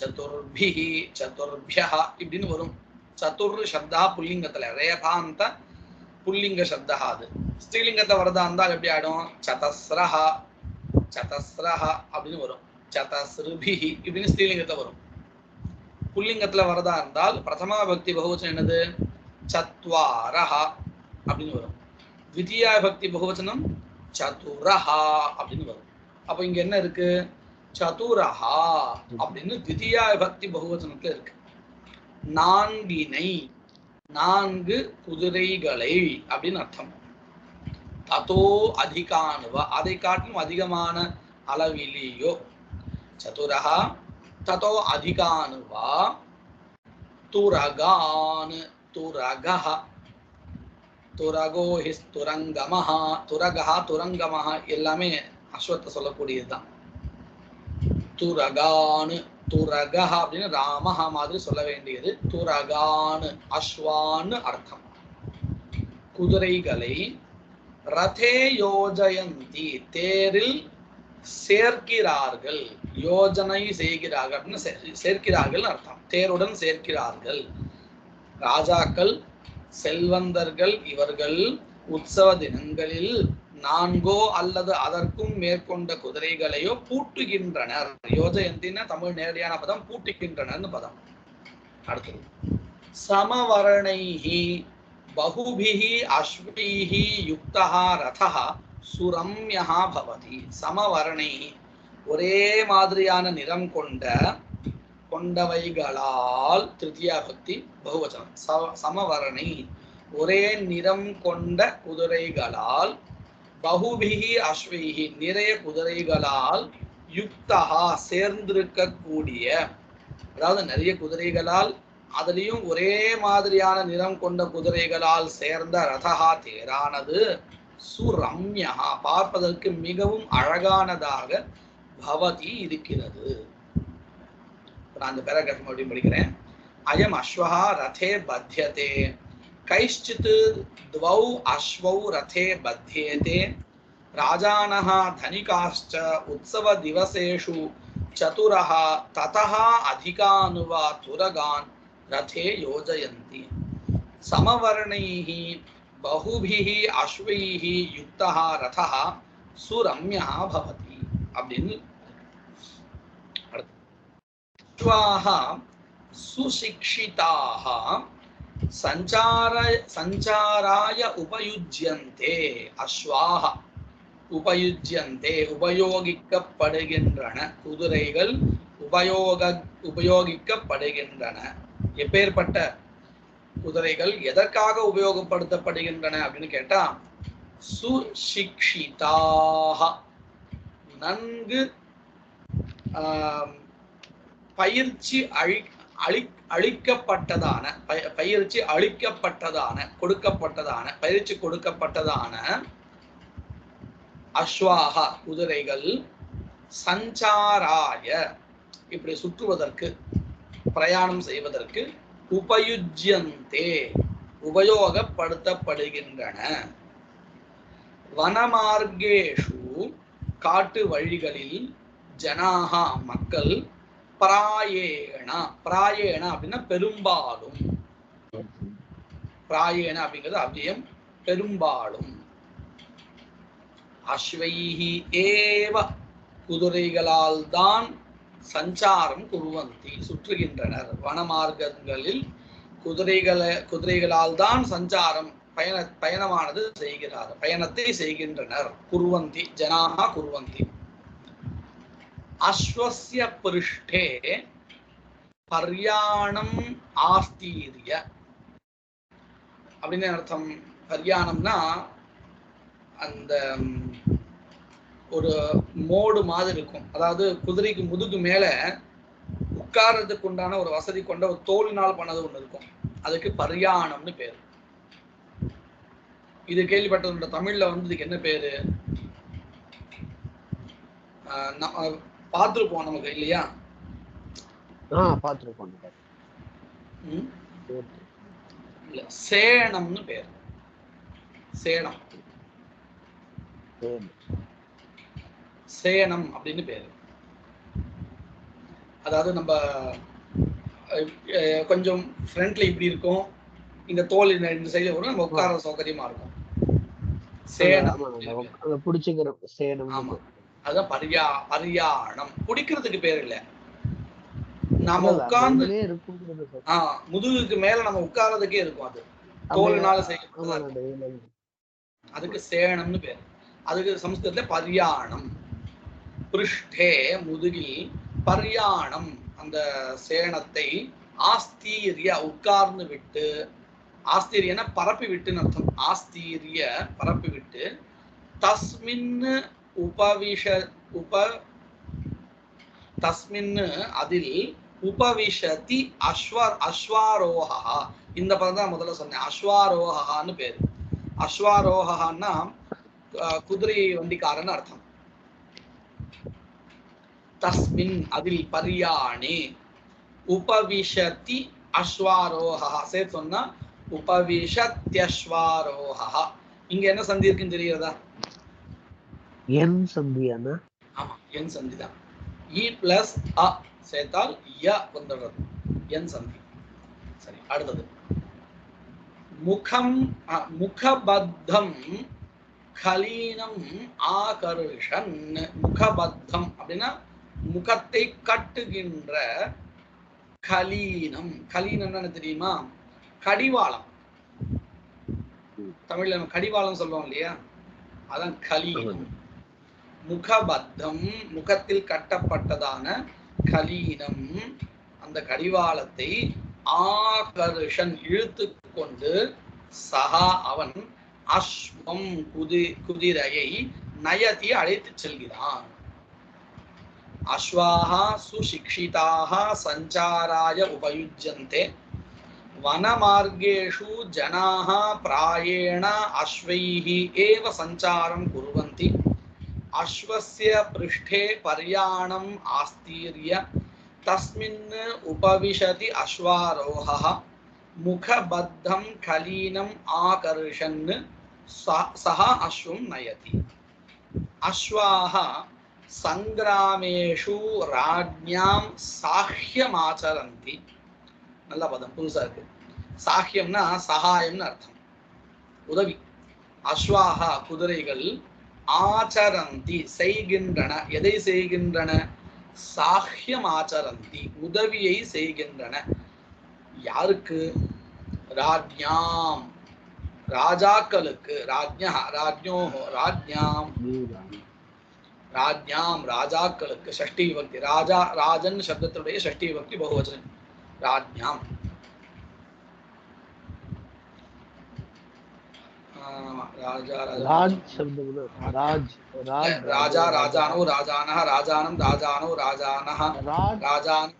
Speaker 1: சதுர்பிஹி சதுர்பியஹ இப்படின்னு வரும். சதுர் சப்தா புல்லிங்கத்துல, ரேபாந்த புல்லிங்க சப்தா. அது ஸ்ரீலிங்கத்தை வரதா இருந்தால் எப்படி ஆயிடும், சதஸ்ரஹ சதஸ்ரஹ அப்படின்னு வரும், சதஸ்ருபிஹி இப்படின்னு ஸ்ரீலிங்கத்தை வரும். புல்லிங்கத்துல வரதா இருந்தால் பிரதமா பக்தி பகுவச்சனம் என்னது, சத்வாரஹ அப்படின்னு வரும். த்விதீயா பக்தி பகுவச்சனம் சதுரஹா அப்படின்னு வரும். அப்ப இங்க என்ன இருக்கு, சதுரஹா அப்படின்னு த்விதீயா பக்தி பகுவச்சனத்துல இருக்கு. நான்கினை, நான்கு குதிரைகளை அப்படின்னு அர்த்தம். ததோ அதிகானுவ அதை காட்டிலும் அதிகமான அளவிலேயோ, சதுரஹா ததோ அதிகானுவா, துரகான் துரகஹ துரகோ ஹிஸ் துரங்கமஹ, துரகஹ துரங்கமஹ எல்லாமே அஸ்வத்தை சொல்லக்கூடியதுதான். துரகான் துரகஹ அப்படின்னு ராமஹா மாதிரி சொல்ல வேண்டியது, துரகான் அஸ்வான்னு அர்த்தம். குதிரைகளை, ரதே யோஜயந்தி தேரில் சேர்க்கிறார்கள், யோஜனை செய்கிறார்கள் அப்படின்னு சேர்க்கிறார்கள் அர்த்தம், தேருடன் சேர்க்கிறார்கள். ராஜாக்கள் செல்வந்தர்கள் இவர்கள் உற்சவ தினங்களில் நான்கோ அல்லது அதற்கும் மேற்கொண்ட குதிரைகளையோ பூட்டுகின்றனர். யோஜயந்தின்னா தமிழ் நேரடியான பதம் பூட்டுகின்றனர் பதம். அடுத்தது சமவர்ணைஹி பகுபிஹி அஸ்வைஹி யுக்தஹ ரதஹ சுரம்யஹ பவதி. சமவர்ணைஹி ஒரே மாதிரியான நிறம் கொண்டவைகளால், திருத்தியா பக்தி பகுவச்சனம், சமவர்ணை ஒரே நிறம் கொண்ட குதிரைகளால், பகுபிஹி அஸ்வைஹி நிறைய குதிரைகளால், யுக்தஹா சேர்ந்திருக்கக்கூடிய, அதாவது நிறைய குதிரைகளால் அதுலயும் ஒரே மாதிரியான நிறம் கொண்ட குதிரைகளால் சேர்ந்த ரதஹா தேரானது, சுரம்யஹா பார்ப்பதற்கு மிகவும் அழகானதாக, பவதி இருக்கிறது. நான் அந்த பேராகிராஃப் மறுபடியும் படிக்கிறேன். அயம் அஸ்வஹா ரதே பத்யதே கைஷ்சித் த்வௌ அஸ்வௌ ரதே பத்யேதே ராஜானஹ தனிகாஸ்ச உத்சவ திவசேஷு சதுரஹ ததஹ அதிகானுவா துரகான் ரதே யோஜயந்தி. சமவர்ணைஹி பகுபிஹி அஸ்வைஹி யுக்தஹ ரதஹ சுரம்யஹ பவதி அப்படின்னு. அஸ்வாஹ சுசிக்ஷிதாஹ சஞ்சாராய உபயுஜ்யந்தே. அஸ்வாஹ உபயுஜ்யந்தே உபயோகிக்கப்படுகின்றன, குதிரைகள் உபயோகிக்கப்படுகின்றன. எப்பேற்பட்ட குதிரைகள் எதற்காக உபயோகப்படுத்தப்படுகின்றன அப்படின்னு கேட்டா, சுசிக்ஷிதாஹ நன்கு பயிற்சி அளிக்கப்பட்டதான, பயிற்சி அளிக்கப்பட்டதான, கொடுக்கப்பட்டதான, பயிற்சி கொடுக்கப்பட்டதான அஸ்வாஹா குதிரைகள், சஞ்சாராய இப்படி சுற்றுவதற்கு, பிரயாணம் செய்வதற்கு, உபயுஜ்யந்தே உபயோகப்படுத்தப்படுகின்றன. வனமார்கேஷு காட்டு வழிகளில், ஜனாஹா மக்கள், பிராயேண பிராயேண அப்படின்னா பெரும்பாலும், பிராயேண அப்படிங்கிறது அவ்வியம், பெரும்பாலும். அஸ்வைஹி ஏவ குதிரைகளால் தான் சஞ்சாரம் குர்வந்தி சுற்றுகின்றனர். வனமார்க்கங்களில் குதிரைகளால் தான் சஞ்சாரம் பயணமானது செய்கிறார், பயணத்தை செய்கின்றனர். குர்வந்தி ஜனாஹா குர்வந்தி. அஸ்வஸ்ய பிருஷ்டே பர்யாணம் ஆஸ்தீரிய அப்படின்னு அர்த்தம். பர்யாணம்னா அந்த ஒரு மோடு மாதிரி இருக்கும், அதாவது குதிரைக்கு முதுகு மேல உட்கார்றதுக்கு உண்டான ஒரு வசதி கொண்ட ஒரு தோலினால் பண்ணது ஒண்ணு இருக்கும், அதுக்கு பர்யாணம்னு பேரு. இது கேள்விப்பட்டது தமிழ்ல வந்து இதுக்கு என்ன பேரு பார்த்துருப்போம் நமக்கு இல்லையா?
Speaker 2: பார்த்துருப்போம்.
Speaker 1: சேணம்னு பேர். சேணம் சேணம் அப்படின்னு பேரு. அதாவது நம்ம கொஞ்சம் ஃப்ரண்ட்ல இப்படி இருக்கும், இந்த தோல் இந்த சைடுல வரும், நம்ம உட்கார சௌகரியமா இருக்கும். சேணம்
Speaker 2: பிடிச்சுக்கிறோம் சேணம்.
Speaker 1: ஆமா, அதான் பர்யாணம். குடிக்கிறதுக்கு பேர் இல்ல, நாம உட்கார்ந்து முதுகுக்கு மேல நம்ம உட்கார்றதுக்கே இருக்கும், அது தோலினால செய்யப்படுது, அதுக்கு சேணம்னு பேர். அதுக்கு சமஸ்கிருதத்துல பர்யாணம். பிருஷ்டே முதுகில், பர்யாணம் அந்த சேணத்தை, ஆஸ்தீரிய உட்கார்ந்து விட்டு, ஆஸ்தீரியன பரப்பி விட்டுன்னு அர்த்தம், ஆஸ்தீரிய பரப்பி விட்டு, தஸ்மின் தஸ்மின் அதில், உபவிஷதி அஸ்வாரோஹா. இந்த பதம் தான் முதல்ல சொன்னேன், அஸ்வாரோஹான்னு பேரு. அஸ்வாரோஹான்னா குதிரை வண்டிக்காரன்னு அர்த்தம். தஸ்மின் அதில், பர்யாணி உபவிஷதி அஸ்வாரோஹா சேர்த்து சொன்னா உபவிஷத்யஸ்வாரோஹா. இங்க என்ன சந்தி இருக்குன்னு தெரியுறதா?
Speaker 2: என் சந்தியானா?
Speaker 1: ஆமா, என் சந்தி தான். இ பிளஸ் அ சேர்த்தால் ய வந்துடுறது, என் சந்தி. சரி, அடுத்தது முகம் முகபத்தம் கலீனம் ஆகர்ஷன் முகபத்தம் அப்படின்னா முகத்தை கட்டுகின்ற கலீனம். கலீனம் என்ன தெரியுமா? கடிவாளம். தமிழ்ல நம்ம கடிவாளம் சொல்லுவோம் இல்லையா, அதான் கலீனம். முகபத்தம் முகத்தில் கட்டப்பட்டதான கலீனம், அந்த கடிவாளத்தை ஆகர்ஷன் இழுத்து கொண்டு சகா அவன் அஸ்வம் குதிரையை நயதி அழைத்து செல்கிறான். அஸ்வாஹா சுசிக்ஷிதாஹ சஞ்சாராய உபயுஜ்யந்தே வனமார்கேஷு ஜனாஹ பிராயேண அஸ்வைஹி ஏவ சஞ்சாரம் குர்வந்தி. அஸ்வஸ்ய பிருஷ்டே பர்யாணம் ஆஸ்தீர்ய தஸ்மின் உபவிஷதி அஸ்வாரோஹः முகபத்தம் கலீனம் ஆகர்ஷன் சஹ அஸ்வம் நயதி. அஸ்வாஹ சங்கிராமேஷு ராஜ்ஞாம் சாஹ்யமாச்சரந்தி. நல்ல பதம், புதுசா இருக்கு. சாஹ்யம்னா சகாயம்னு அர்த்தம், உதவி. அஸ்வாஹா குதிரைகள், ஆச்சரந்தி செய்கின்றன. எதை செய்கின்றன? சாஹ்யம் ஆச்சரந்தி உதவியை செய்கின்றன. யாருக்கு? ராஜ்ஞாம் ராஜாக்களுக்கு. ராஜ்ஞா ராஜ்ஞோஹோ ராஜ்ஞாம் ராஜ்ஞாம் ராஜாக்களுக்கு. ஷஷ்டி விபக்தி. ராஜா ராஜன் சப்தத்துடைய ஷஷ்டி விபக்தி பகுவச்சனம். ராஜ்ஞாம். ராஜா ராஜானோ ராஜானः ராஜானம் ராஜானோ ராஜானः ராஜான்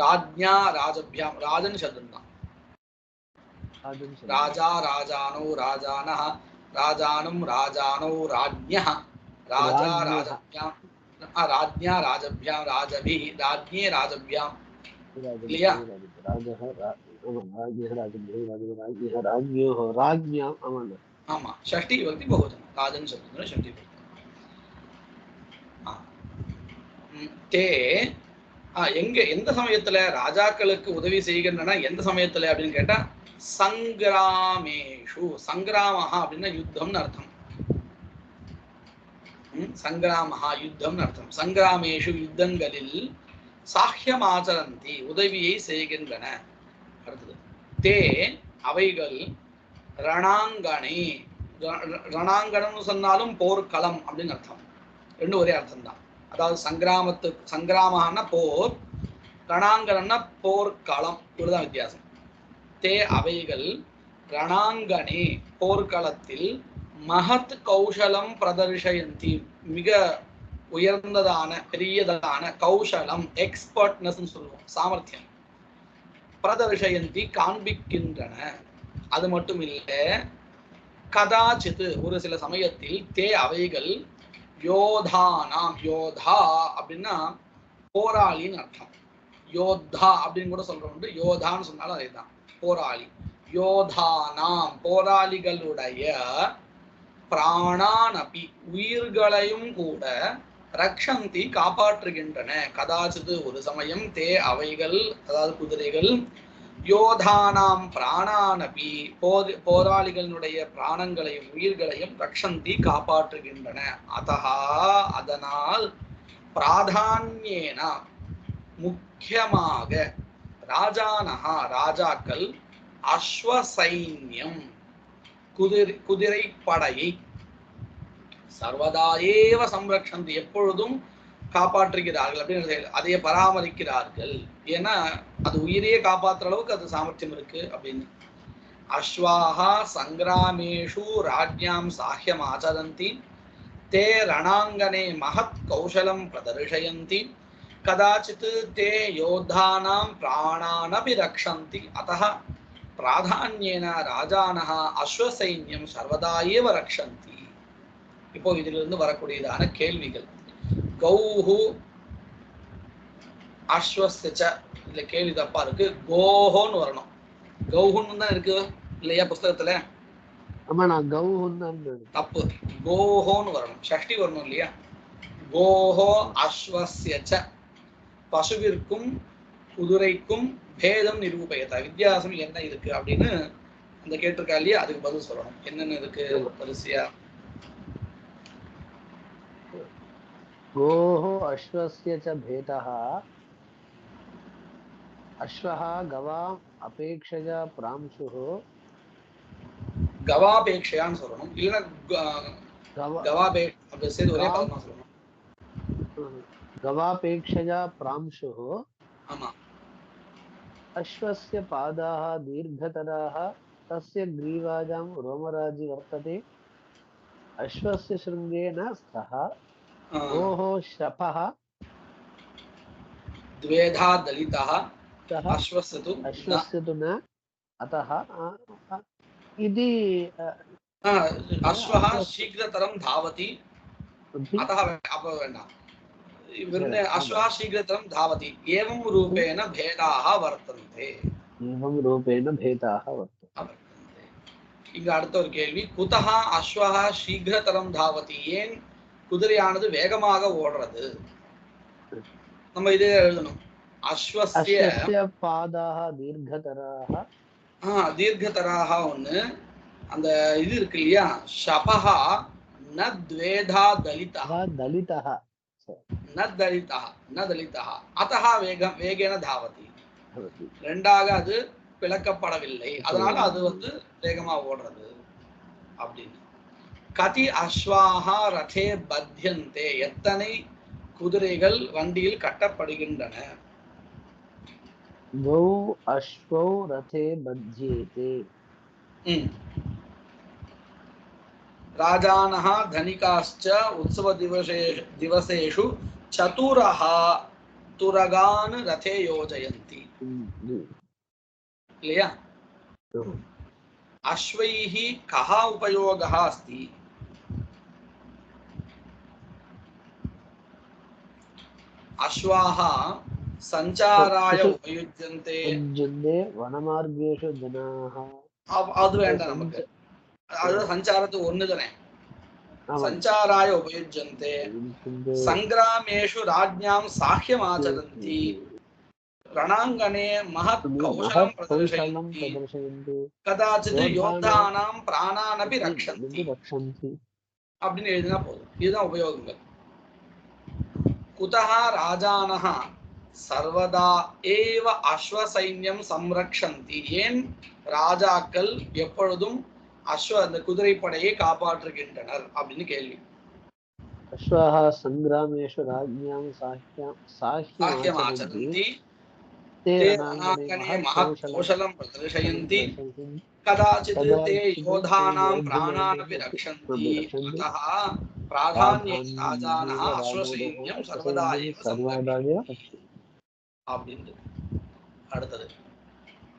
Speaker 1: ராஜ்ஞா ராஜभ्याम. ராஜன் சப்தம் தான். ராஜா ராஜானோ ராஜானः ராஜானம் ராஜானோ ராஜ்ஞः ராஜா ராஜभ्याम ராஜ்ஞா ராஜभ्याम ராஜபிः ராஜ்ஞே ராஜभ्याम இல்லையா? ஆமா, ஷஷ்டி விபக்தி பகுவச்சனம். ராஜன் சப்தத்துல ஷஷ்டி விபக்தி. தே எங்க எந்த சமயத்துல ராஜாக்களுக்கு உதவி செய்கின்றன? எந்த சமயத்துல அப்படின்னு கேட்டா சங்கிராமேஷு. சங்கிராமஹா அப்படின்னா யுத்தம்னு அர்த்தம். சங்கிராமஹா யுத்தம்னு அர்த்தம். சங்கிராமேஷு யுத்தங்களில் சாஹ்யமாச்சரந்தி உதவியை செய்கின்றன. அடுத்தது தே அவைகள் ரணாங்கணே. ரணாங்கணம்னு சொன்னாலும் போர்க்களம் அப்படின்னு அர்த்தம். ரெண்டும் ஒரே அர்த்தம் தான். அதாவது சங்கிராமன்னா போர், ரணாங்கணம்னா போர்க்களம். இவ்வளவுதான் வித்தியாசம். தே அவைகள் ரணாங்கணே போர்க்களத்தில் மகத் கௌஷலம் பிரதர்ஷயந்தி மிக உயர்ந்ததான பெரியதான கௌஷலம், எக்ஸ்பர்ட்னஸ் சொல்லுவோம், சாமர்த்தியம். பிரதர்ஷயந்தி காண்பிக்கின்றன. அது மட்டும் இல்லை, கதாச்சித் ஒரு சில சமயத்தில் தே அவைகள் யோதானாம். யோதா அப்படின்னா போராளின்னு அர்த்தம். யோத்தா அப்படின்னு கூட சொல்றோம். யோதான்னு சொன்னாலும் அதே தான், போராளி. யோதானாம் போராளிகளுடைய பிராணானபி உயிர்களையும் கூட ரக்ஷந்தி காப்பாற்றுகின்றன. கதாச்சித் ஒரு சமயம் தே அவைகள் அதாவது குதிரைகள் யோதானாம் பிராணானபி போராளிகளுடைய பிராணங்களையும் உயிர்களையும் ரக்ஷந்தி காப்பாற்றுகின்றன. அதஹா அதனால் பிராதான்யேன முக்கியமாக ராஜானஹா ராஜாக்கள் அஸ்வசைன்யம் குதிரை படையை சர்வதாயேவ சம்ரக்ஷந்தி எப்பொழுதும் காப்பாற்றுகிறார்கள் அப்படின்னு அதைய பராமரிக்கிறார்கள். ஏன்னா அது உயிரையே காப்பாற்றுற அளவுக்கு அது சாமர்த்தியம் இருக்கு அப்படின்னு. அஸ்வாஹா சங்கிராமேஷு ராஜ்ஞாம் சாஹ்யம் ஆச்சரந்தி தே ரணாங்கனே மகத் கௌஷலம் பிரதர்ஷயந்தி கதாச்சித் தே யோத்தானாம் பிராணானபி ரக்ஷந்தி அதஹ பிராதான்யேன ராஜானஹ அஸ்வசைன்யம் சர்வதாயேவ ரக்ஷந்தி. இப்போ இதிலிருந்து வரக்கூடியதான கேள்விகள். கௌஹு அஸ்வஸ்ய. இதுல கேள்வி தப்பா இருக்கு, கோஹோன்னு வரணும். கௌஹுன்னு தான் இருக்கு இல்லையா புஸ்தகத்துல? தப்பு, கோஹோன்னு வரணும். ஷஷ்டி வரணும் இல்லையா? கோஹோ அஸ்வஸ்ய. பசுவிற்கும் குதிரைக்கும் பேதம் நிரூபயதா, வித்தியாசம் என்ன இருக்கு அப்படின்னு அந்த கேட்டிருக்கா இல்லையா, அதுக்கு பதில் சொல்லணும். என்னென்ன இருக்கு வரிசையா?
Speaker 2: गोः अश्वस्य च भेदः अश्वः गवाम् अपेक्षया प्रांशुः
Speaker 1: கவாபேக்ஷையான்னு சொல்லணும், இல்லைன்னா
Speaker 2: गव
Speaker 1: கவாபே அப்படி சேர்த்து ஒரே
Speaker 2: गाम्
Speaker 1: பதமா சொல்லணும்.
Speaker 2: गवापेक्षया प्रांशुः
Speaker 1: ஆமா,
Speaker 2: अश्वस्य पादाः दीर्घतराः तस्य ग्रीवाजां रोमराजि वर्तते अश्वस्य शृङ्गे न स्तः गोः शपः
Speaker 1: द्वेधा दलितः
Speaker 2: सः
Speaker 1: अश्वस्य तु
Speaker 2: अश्वस्य तु न अतः इति
Speaker 1: अश्वः शीघ्रतरं धावति अतः अपो வேண்டாம், इवरने अश्वः शीघ्रतरं धावति एवं रूपेण भेदाः वर्तन्ते.
Speaker 2: एवं रूपेण भेदाः वर्तन्ते.
Speaker 1: இங்க அடுத்த ஒரு கேள்வி, குதஹ அஸ்வஹ சீக்கிரதரம் தாவதி, ஏன் குதிரையானது வேகமாக ஓடுறது? நம்ம இதே எழுதணும்,
Speaker 2: அஸ்வஸ்ய பாதாஹ தீர்घतराः
Speaker 1: தீர்घतराः ஒண்ணு, அந்த இது இருக்கு இல்லையா, ஷபஹ ந த்வேதா தலிதஹ
Speaker 2: दलितः
Speaker 1: ந தலிதஹ ந தலிதஹ அத்தஹ வேகேன தாவதி. ரெண்டாக அது விளக்கப்படவில்லை, அதனால அது வந்து வேகமா ஓடுறது அப்படின்னு. கதி அஸ்வாஹ ரதே பத்யந்தே, எத்தனை குதிரைகள் வண்டியில் கட்டப்படுகின்றன?
Speaker 2: द्वौ अश्वौ रथे बध्येते.
Speaker 1: राजानः धनिकाश्च उत्सव दिवसेषु चतुरः तुरगान् रथे योजयन्ति. இல்லையா? अश्वैः कः उपयोगः अस्ति? अश्वाः सञ्चाराय उपयुज्यन्ते.
Speaker 2: वनमार्गेषु जनाः,
Speaker 1: அது வேண்டாம் நமக்கு, அது சஞ்சாரத்து ஒண்ணுதானே. सञ्चाराय उपयुज्यन्ते, सङ्ग्रामेषु राज्ञां साह्यम् आचरन्ति, रणाङ्गणे महत् कौशलं प्रदर्शयन्ति, कदाचित् योद्धानां प्राणानपि रक्षन्ति அப்படின்னு எழுதினா போதும். இதுதான் உபயோகங்கள். कुतः राजानः सर्वदा एव अश्वसैन्यं संरक्षन्ति, ஏன் ராஜாக்கள் எப்பொழுதும் அஸ்வ அந்த குதிரைப்படையை காப்பாற்றுகின்றனர் அப்படின்னு கேள்வி.
Speaker 2: अश्वाः सङ्ग्रामेषु राज्ञां साह्यम् आचरन्ति, ते रणाङ्गणे महत् कौशलं प्रदर्शयन्ति, कदाचित् ते योद्धानां प्राणानपि रक्षन्ति, अतः प्राधान्येन राजानः अश्वसैन्यं सर्वदा एव संरक्षन्ति அப்படின்னு. அடுத்தது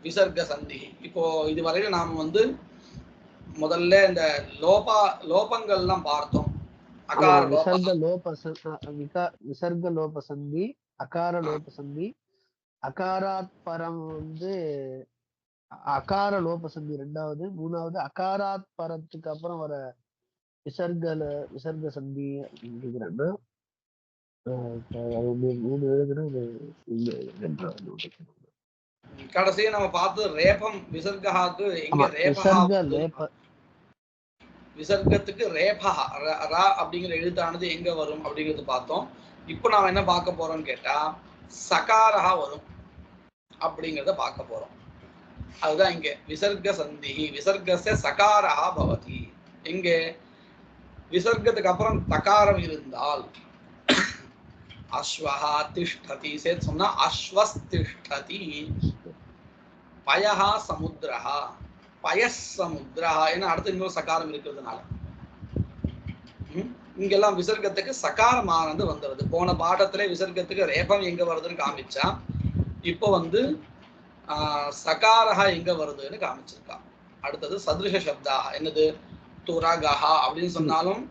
Speaker 2: விசர்க சந்தி. இப்போ இதுவரையில நாம் வந்து முதல்ல இந்த லோபங்கள்லாம் பார்த்தோம். விசர்க லோப சந்தி, அகார லோப சந்தி, அகாராத் பரம் வந்து அகார லோப சந்தி ரெண்டாவது, மூணாவது அகாராத் பரத்துக்கு அப்புறம் வர விசர்க சந்தி அப்படிங்கிறேன்னா மூணு எழுதுனா
Speaker 1: கடைசியா நம்ம பார்த்து ரேபம் விசர்காக்கு எங்க விசர்க்கத்துக்கு ரேபா ரா அப்படிங்கிற எழுத்தானது எங்க வரும் அப்படிங்கிறது பார்த்தோம். இப்போ நாம என்ன பார்க்க போறோம்னு கேட்டா சகாரஹா வரும் அப்படிங்கிறத பார்க்க போறோம். அதுதான் இங்க விசர்க சந்தி, விசர்கஸ்ய சகாரஹா பவதி. எங்க விசர்க்கத்துக்கு அப்புறம் தகாரம் இருந்தால் அஸ்வஹா திஷ்டதி சேர்த்து சொன்னா அஸ்வஸ்திஷ்டதி, பயஹா சமுத்திரஹா பயசமுத்திரஹா, ஏன்னா அடுத்து இன்னொரு சகாரம் இருக்கிறதுனால இங்கெல்லாம் விசர்க்கத்துக்கு சகாரமானது வந்துடுது. போன பாடத்துல விசர்க்கத்துக்கு ரேபம் எங்க வருதுன்னு காமிச்சா, இப்போ வந்து சகாரஹா எங்க வருதுன்னு காமிச்சிருக்கா. அடுத்தது சதுருஷ சப்தாக, என்னது துரகஹா அப்படின்னு சொன்னாலும்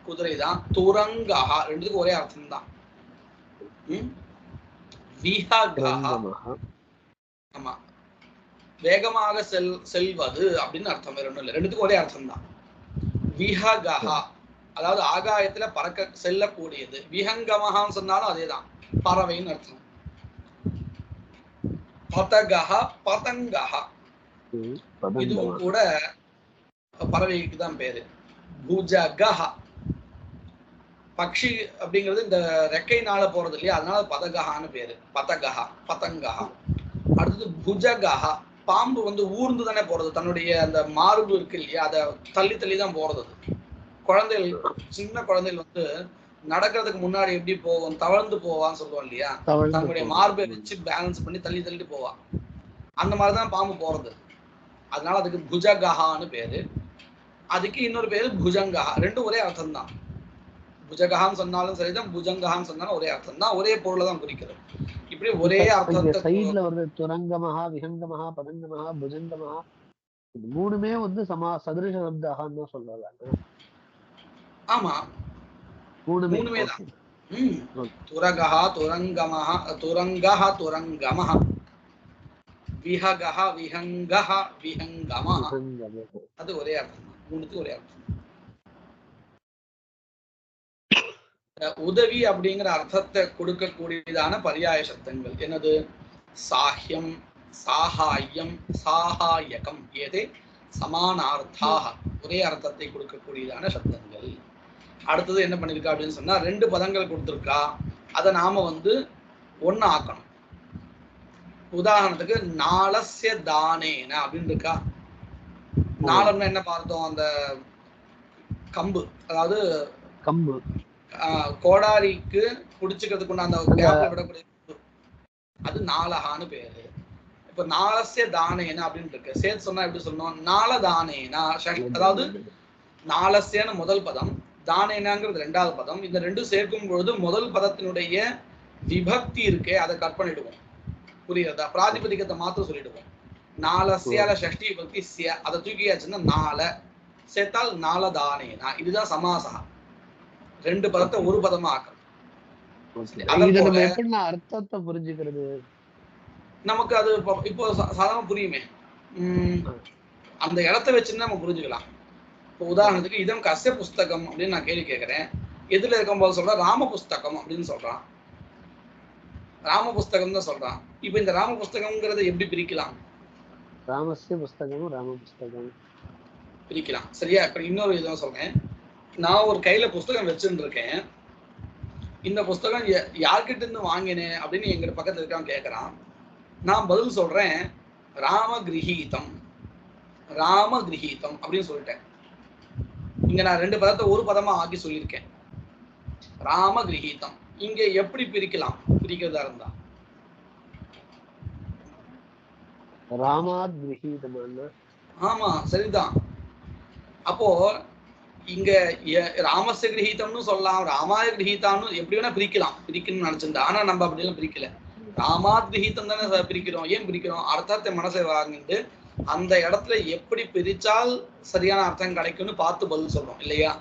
Speaker 1: குதிரை தான், துரங்கஹா ரெண்டுத்துக்கும் ஒரே அர்த்தம் தான். ஆமா, வேகமாக செல்வது அப்படின்னு அர்த்தம், வேற ஒண்ணும் இல்லை, ரெண்டுத்துக்கும் ஒரே அர்த்தம் தான். விஹகஹா அதாவது ஆகாயத்துல பறக்க செல்லக்கூடியது, விஹங்கமஹான்னு சொன்னாலும் அதேதான், பறவைன்னு அர்த்தம். பதகஹா பதங்கஹா இதுவும் கூட பறவைக்கு தான் பேரு. புஜகஹா பக்ஷி அப்படிங்கிறது இந்த ரெக்கைனால போறது இல்லையா, அதனால பதகஹான்னு பேரு. பதகஹா, பதங்கஹா. அடுத்தது புஜகஹா, பாம்பு வந்து ஊர்ந்து தானே போறது, தன்னுடைய அந்த மார்பு இருக்கு இல்லையா, அதை தள்ளி தள்ளி தான் போறது. குழந்தைகள், சின்ன குழந்தைகள் வந்து நடக்கிறதுக்கு முன்னாடி எப்படி போவோம், தவழ்ந்து போவான்னு சொல்லுவோம் இல்லையா, தன்னுடைய மார்பை வச்சு பேலன்ஸ் பண்ணி தள்ளி தள்ளிட்டு போவா, அந்த மாதிரிதான் பாம்பு போறது. அதனால அதுக்கு புஜகஹான்னு பேரு. அதுக்கு இன்னொரு பேரு புஜங்கஹா. ரெண்டும் ஒரே அர்த்தம் தான். புஜகஹான்னு சொன்னாலும் சரிதான், புஜங்கஹான்னு சொன்னாலும் ஒரே அர்த்தம் தான், ஒரே பொருளை தான் குறிக்கிறது. இப்படி ஒரே அர்த்தத்தை
Speaker 2: சைடுல வருது துரங்கமஹா, விஹங்கமஹா, பதங்கமஹா, புஜங்கமஹா. இது மூணுமே வந்து சதுரிஷ சப்தாகான்னு தான் சொல்லலாம்.
Speaker 1: ஆமா, மூணுமே தான். துரகஹா, துரங்கமஹ, துரங்கஹ, துரங்கமஹ, விஹகஹ, விஹங்கஹ, விஹங்கமஹ. அது ஒரே அர்த்தம் தான், மூணுத்துக்கு ஒரே அர்த்தம். உதவி அப்படிங்கிற அர்த்தத்தை கொடுக்கக்கூடியதான பர்யாய சப்தங்கள் என்னது? சாஹ்யம், சாஹாயம், சாஹாயகம். ஏதே சமானார்த்தாக, ஒரே அர்த்தத்தை கொடுக்கக்கூடியதான சப்தங்கள். அடுத்தது என்ன பண்ணிருக்கா அப்படின்னு சொன்னா, ரெண்டு பதங்கள் கொடுத்துருக்கா, அதை நாம வந்து ஒன்னு ஆக்கணும். உதாரணத்துக்கு நாளஸ்ய தானேன அப்படின்னு இருக்கா. நாளம்னா என்ன பார்த்தோம், அந்த கம்பு, அதாவது
Speaker 2: கம்பு,
Speaker 1: கோடாரிக்கு குடிச்சுக்கிறதுக்கு அந்த கேப்ல விடக்கூடிய, அது நாளகான்னு பேரு. இப்ப நாளஸ்ய தானேன அப்படின்னு இருக்கு, சேர்த்து சொன்னா எப்படி சொல்லணும், நாள தானேனா. அதாவது நாளஸ்யன்னு முதல் பதம், தானேனாங்கிறது ரெண்டாவது பதம். இந்த ரெண்டும் சேர்க்கும் பொழுது முதல் பதத்தினுடைய விபக்தி இருக்கே, அதை கட் பண்ணிடுவோம். புரியுறதா? பிராதிபதிகத்தை மாத்திரம் சொல்லிடுவோம். நாலஸ்யால ஷஷ்டி விபக்தி சிய, அதை தூக்கியாச்சுன்னா நால சேர்த்தால் நாலதானேனா. இதுதான் சமாசா. ரெண்டு பதத்தை ஒரு பதமா ஆக்கணும்.
Speaker 2: அர்த்தத்தை புரிஞ்சுக்கிறது
Speaker 1: நமக்கு அது இப்போ சாதாரண புரியுமே. அந்த இடத்த வச்சுன்னு நம்ம புரிஞ்சுக்கலாம். இப்போ உதாரணத்துக்கு இதம் கஸ்ய புஸ்தகம் அப்படின்னு நான் கேள்வி கேட்கிறேன், எதுல இருக்கும்போது சொல்றேன் ராம புஸ்தகம் அப்படின்னு சொல்றான், ராம புஸ்தகம் தான் சொல்றான். இப்ப இந்த ராம புஸ்தகம்ங்கிறத எப்படி பிரிக்கலாம்?
Speaker 2: ராமஸ்ய புஸ்தகம், ராம புஸ்தகம்
Speaker 1: பிரிக்கலாம், சரியா? இப்ப இன்னொரு இதான் சொல்றேன். நான் ஒரு கையில புஸ்தகம் வச்சுட்டு இருக்கேன், இந்த புஸ்தகம் யார்கிட்ட இருந்து வாங்கினேன் அப்படின்னு எங்கிட்ட பக்கத்துல இருக்கான் கேட்கறான். நான் பதில் சொல்றேன் ராம கிரகீதம், ராம கிரகீதம் அப்படின்னு சொல்லிட்டேன். இங்க நான் ரெண்டு பதத்தை ஒரு பதமா ஆக்கி சொல்லியிருக்கேன், ராம கிரகீதம். இங்க எப்படி பிரிக்கலாம்? பிரிக்கிறதா இருந்தா
Speaker 2: ராமாத் கிரகீதம்.
Speaker 1: ஆமா, சரிதான். அப்போ இங்க ராமஸ்ய கிரகீதம்னு சொல்லலாம், ராமாய கிரகீதான்னு எப்படி வேணா பிரிக்கலாம், பிரிக்கணும்னு நினைச்சிருந்தா. ஆனா நம்ம அப்படி எல்லாம் பிரிக்கல, ராமாத் கிரகீதம் தானே பிரிக்கிறோம். ஏன் பிரிக்கிறோம்? அர்த்தத்தை மனசை வாங்கிட்டு அந்த இடத்துல எப்படி பிரிச்சால் சரியான அர்த்தம் கிடைக்கும்னு பார்த்து பதில் சொல்றோம் இல்லையா?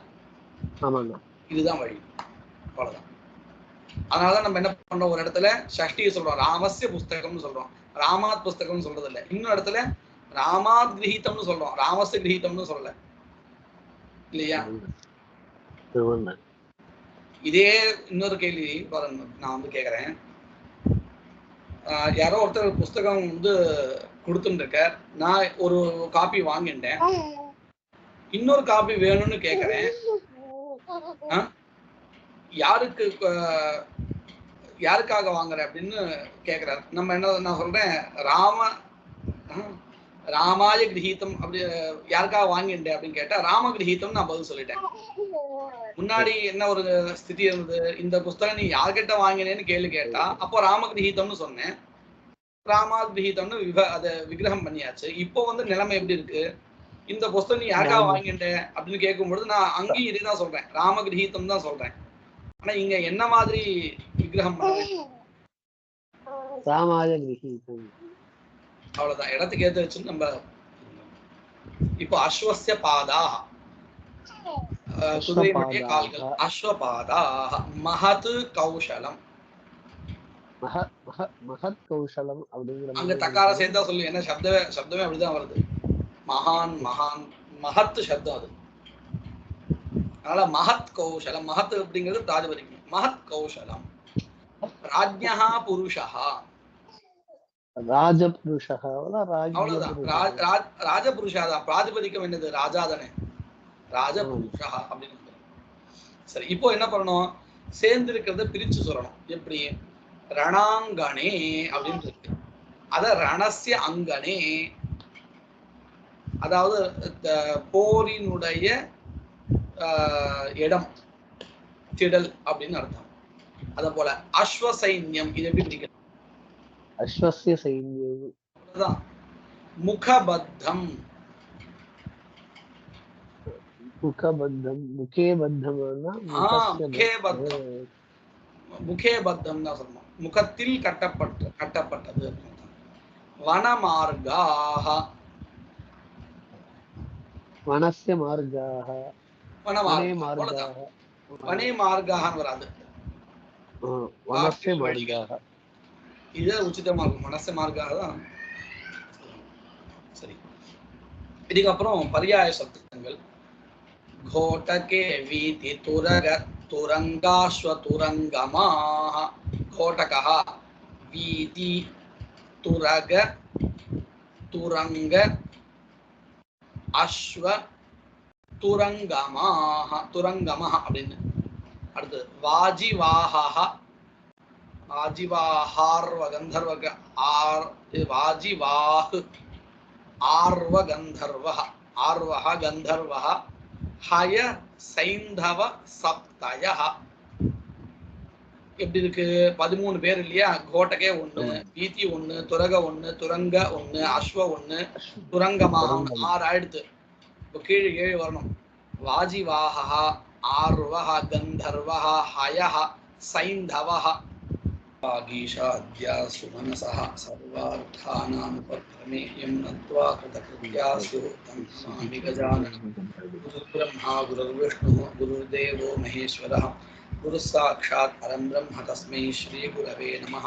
Speaker 1: இதுதான் வழி, அவ்வளவுதான். அதனாலதான் நம்ம என்ன பண்றோம், ஒரு இடத்துல ஷஷ்டியை சொல்றோம் ராமஸ்ய புஸ்தகம்னு சொல்றோம், ராமாத் புஸ்தகம்னு சொல்றது இல்லை. இன்னொரு இடத்துல ராமாத் கிரகீதம்னு சொல்றோம், ராமஸ்ய கிரகீதம்னு சொல்லல, இல்லையா? இதே இன்னொரு கேள்வி நான் வந்து கேக்குறேன். யாரோ ஒருத்தர் புஸ்தகம் வந்து கொடுத்துட்டு இருக்க, நான் ஒரு காப்பி வாங்கிட்டேன், இன்னொரு காப்பி வேணும்னு கேக்குறேன். யாருக்காக வாங்குற அப்படின்னு கேக்குறாரு. நம்ம என்ன, நான் சொல்றேன் ராமாய கிரகீதம் அப்படி யாருக்காக வாங்கிட்டேன் அப்படின்னு கேட்டா ராம கிரகீதம் நான் பதில் சொல்லிட்டேன். முன்னாடி என்ன ஒரு ஸ்திதி இருந்தது, இந்த புஸ்தகம் நீ யார்கிட்ட வாங்கினேன்னு கேள்வி கேட்டா அப்போ ராம கிரகீதம்னு சொன்னேன், ராமா கிரகீதம்னு அதை விக்கிரகம் பண்ணியாச்சு. இப்போ வந்து நிலைமை எப்படி இருக்கு, இந்த புஸ்தகம் நீ யாருக்காக வாங்கிட்டேன் அப்படின்னு கேட்கும் பொழுது நான் அங்கேயும் இதேதான் சொல்றேன், ராம கிரகீதம் தான் சொல்றேன். ஆனா இங்க என்ன மாதிரி விக்கிரகம் அவ்வளவுதான், இடத்துக்கு ஏற்ற வச்சு நம்ம. இப்போ அஸ்வஸ்ய பாதா, குதிரையினுடைய கால்கள், அஸ்வபாதா. மஹத் கௌஷலம்,
Speaker 2: மஹத் கௌஷலம் அப்படிங்கிற
Speaker 1: அங்க தக்கார சேர்ந்தா சொல்லு, என்ன சப்தமே அப்படிதான் வருது, மகான் மகான் மஹத் சப்தம் அது. அதனால மஹத் கௌஷலம், மஹத் அப்படிங்கிறது பிராதிபதிகம், மஹத் கௌஷலம். ராஜ்ஞா புருஷா,
Speaker 2: ராஜபுருஷா,
Speaker 1: அவ்வளவுதான், ராஜபுருஷா தான். பிராதிபதிக்கம் என்னது, ராஜா தானே, ராஜபுருஷா அப்படின்னு. சரி, இப்போ என்ன பண்ணணும்? சேர்ந்து இருக்கிறத பிரிச்சு சொல்லணும். எப்படி? ரணாங்கணே அப்படின்னு இருக்கு. அத ரணஸ்ய அங்கனே, அதாவது போரினுடைய இடம், திடல் அப்படின்னு அர்த்தம். அத போல அஸ்வ சைன்யம், இது எப்படி பிடிக்கணும்?
Speaker 2: அஸ்வஸ்ய சைன்யம்.
Speaker 1: அதுதான் முகபத்தம்.
Speaker 2: முகபத்தம், முகே பத்தம்னா
Speaker 1: முகே பத்தம், முகே பத்தம் தான் சொல்லணும். முகத்தில் கட்டப்பட்டது. வனமார்காஹ,
Speaker 2: வனஸ்ய மார்காஹ, வனே மார்காஹ,
Speaker 1: வனே மார்காஹன்னு வராது,
Speaker 2: வனஸ்ய மார்காஹ.
Speaker 1: இது உச்சிதமா இருக்கும். வனஸ்ய மார்காஹ தான். சரி, இதுக்கப்புறம் பர்யாய சப்தங்கள். घोटके वीति तुरग तुरंगाश्व तुरंगमाः. घोटकः वीति तुरग तुरंग अश्व तुरंगमाः. तुरंगमः அப்படின்னு. அடுத்து வாஜிவாஹः, வாஜிவாஹார்வ கந்தர்வக ஆர், வாஜிவாஹ் ஆர்வ கந்தர்வः, ஆர்வஹ கந்தர்வः ஹய சைந்தவ சப்தயஹ. எப்படி இருக்கு? 13 பேர் இல்லையா? கோட்டகே 1, வீதி 1, துரக 1, துரங்க 1, அஸ்வ 1, துரங்கமாக 6 ஆயிடுத்து. இப்போ கீழே 7 வரணும். வாஜிவாஹ, ஆர்வஹ, கந்தர்வஹ, ஹயஹ, சைந்தவஹ. வாகீஷாத்யாசு மனசஹ சர்வார்த்தானானுபக்ரமேயம் நத்வா கிருதகிருத்யாசு தம் நமாமி கஜானனம். गुरुर्ब्रह्मा गुरुर्विष्णुः गुरुर्देवो महेश्वरः गुरुः साक्षात् परं ब्रह्म तस्मै श्री गुरवे नमः.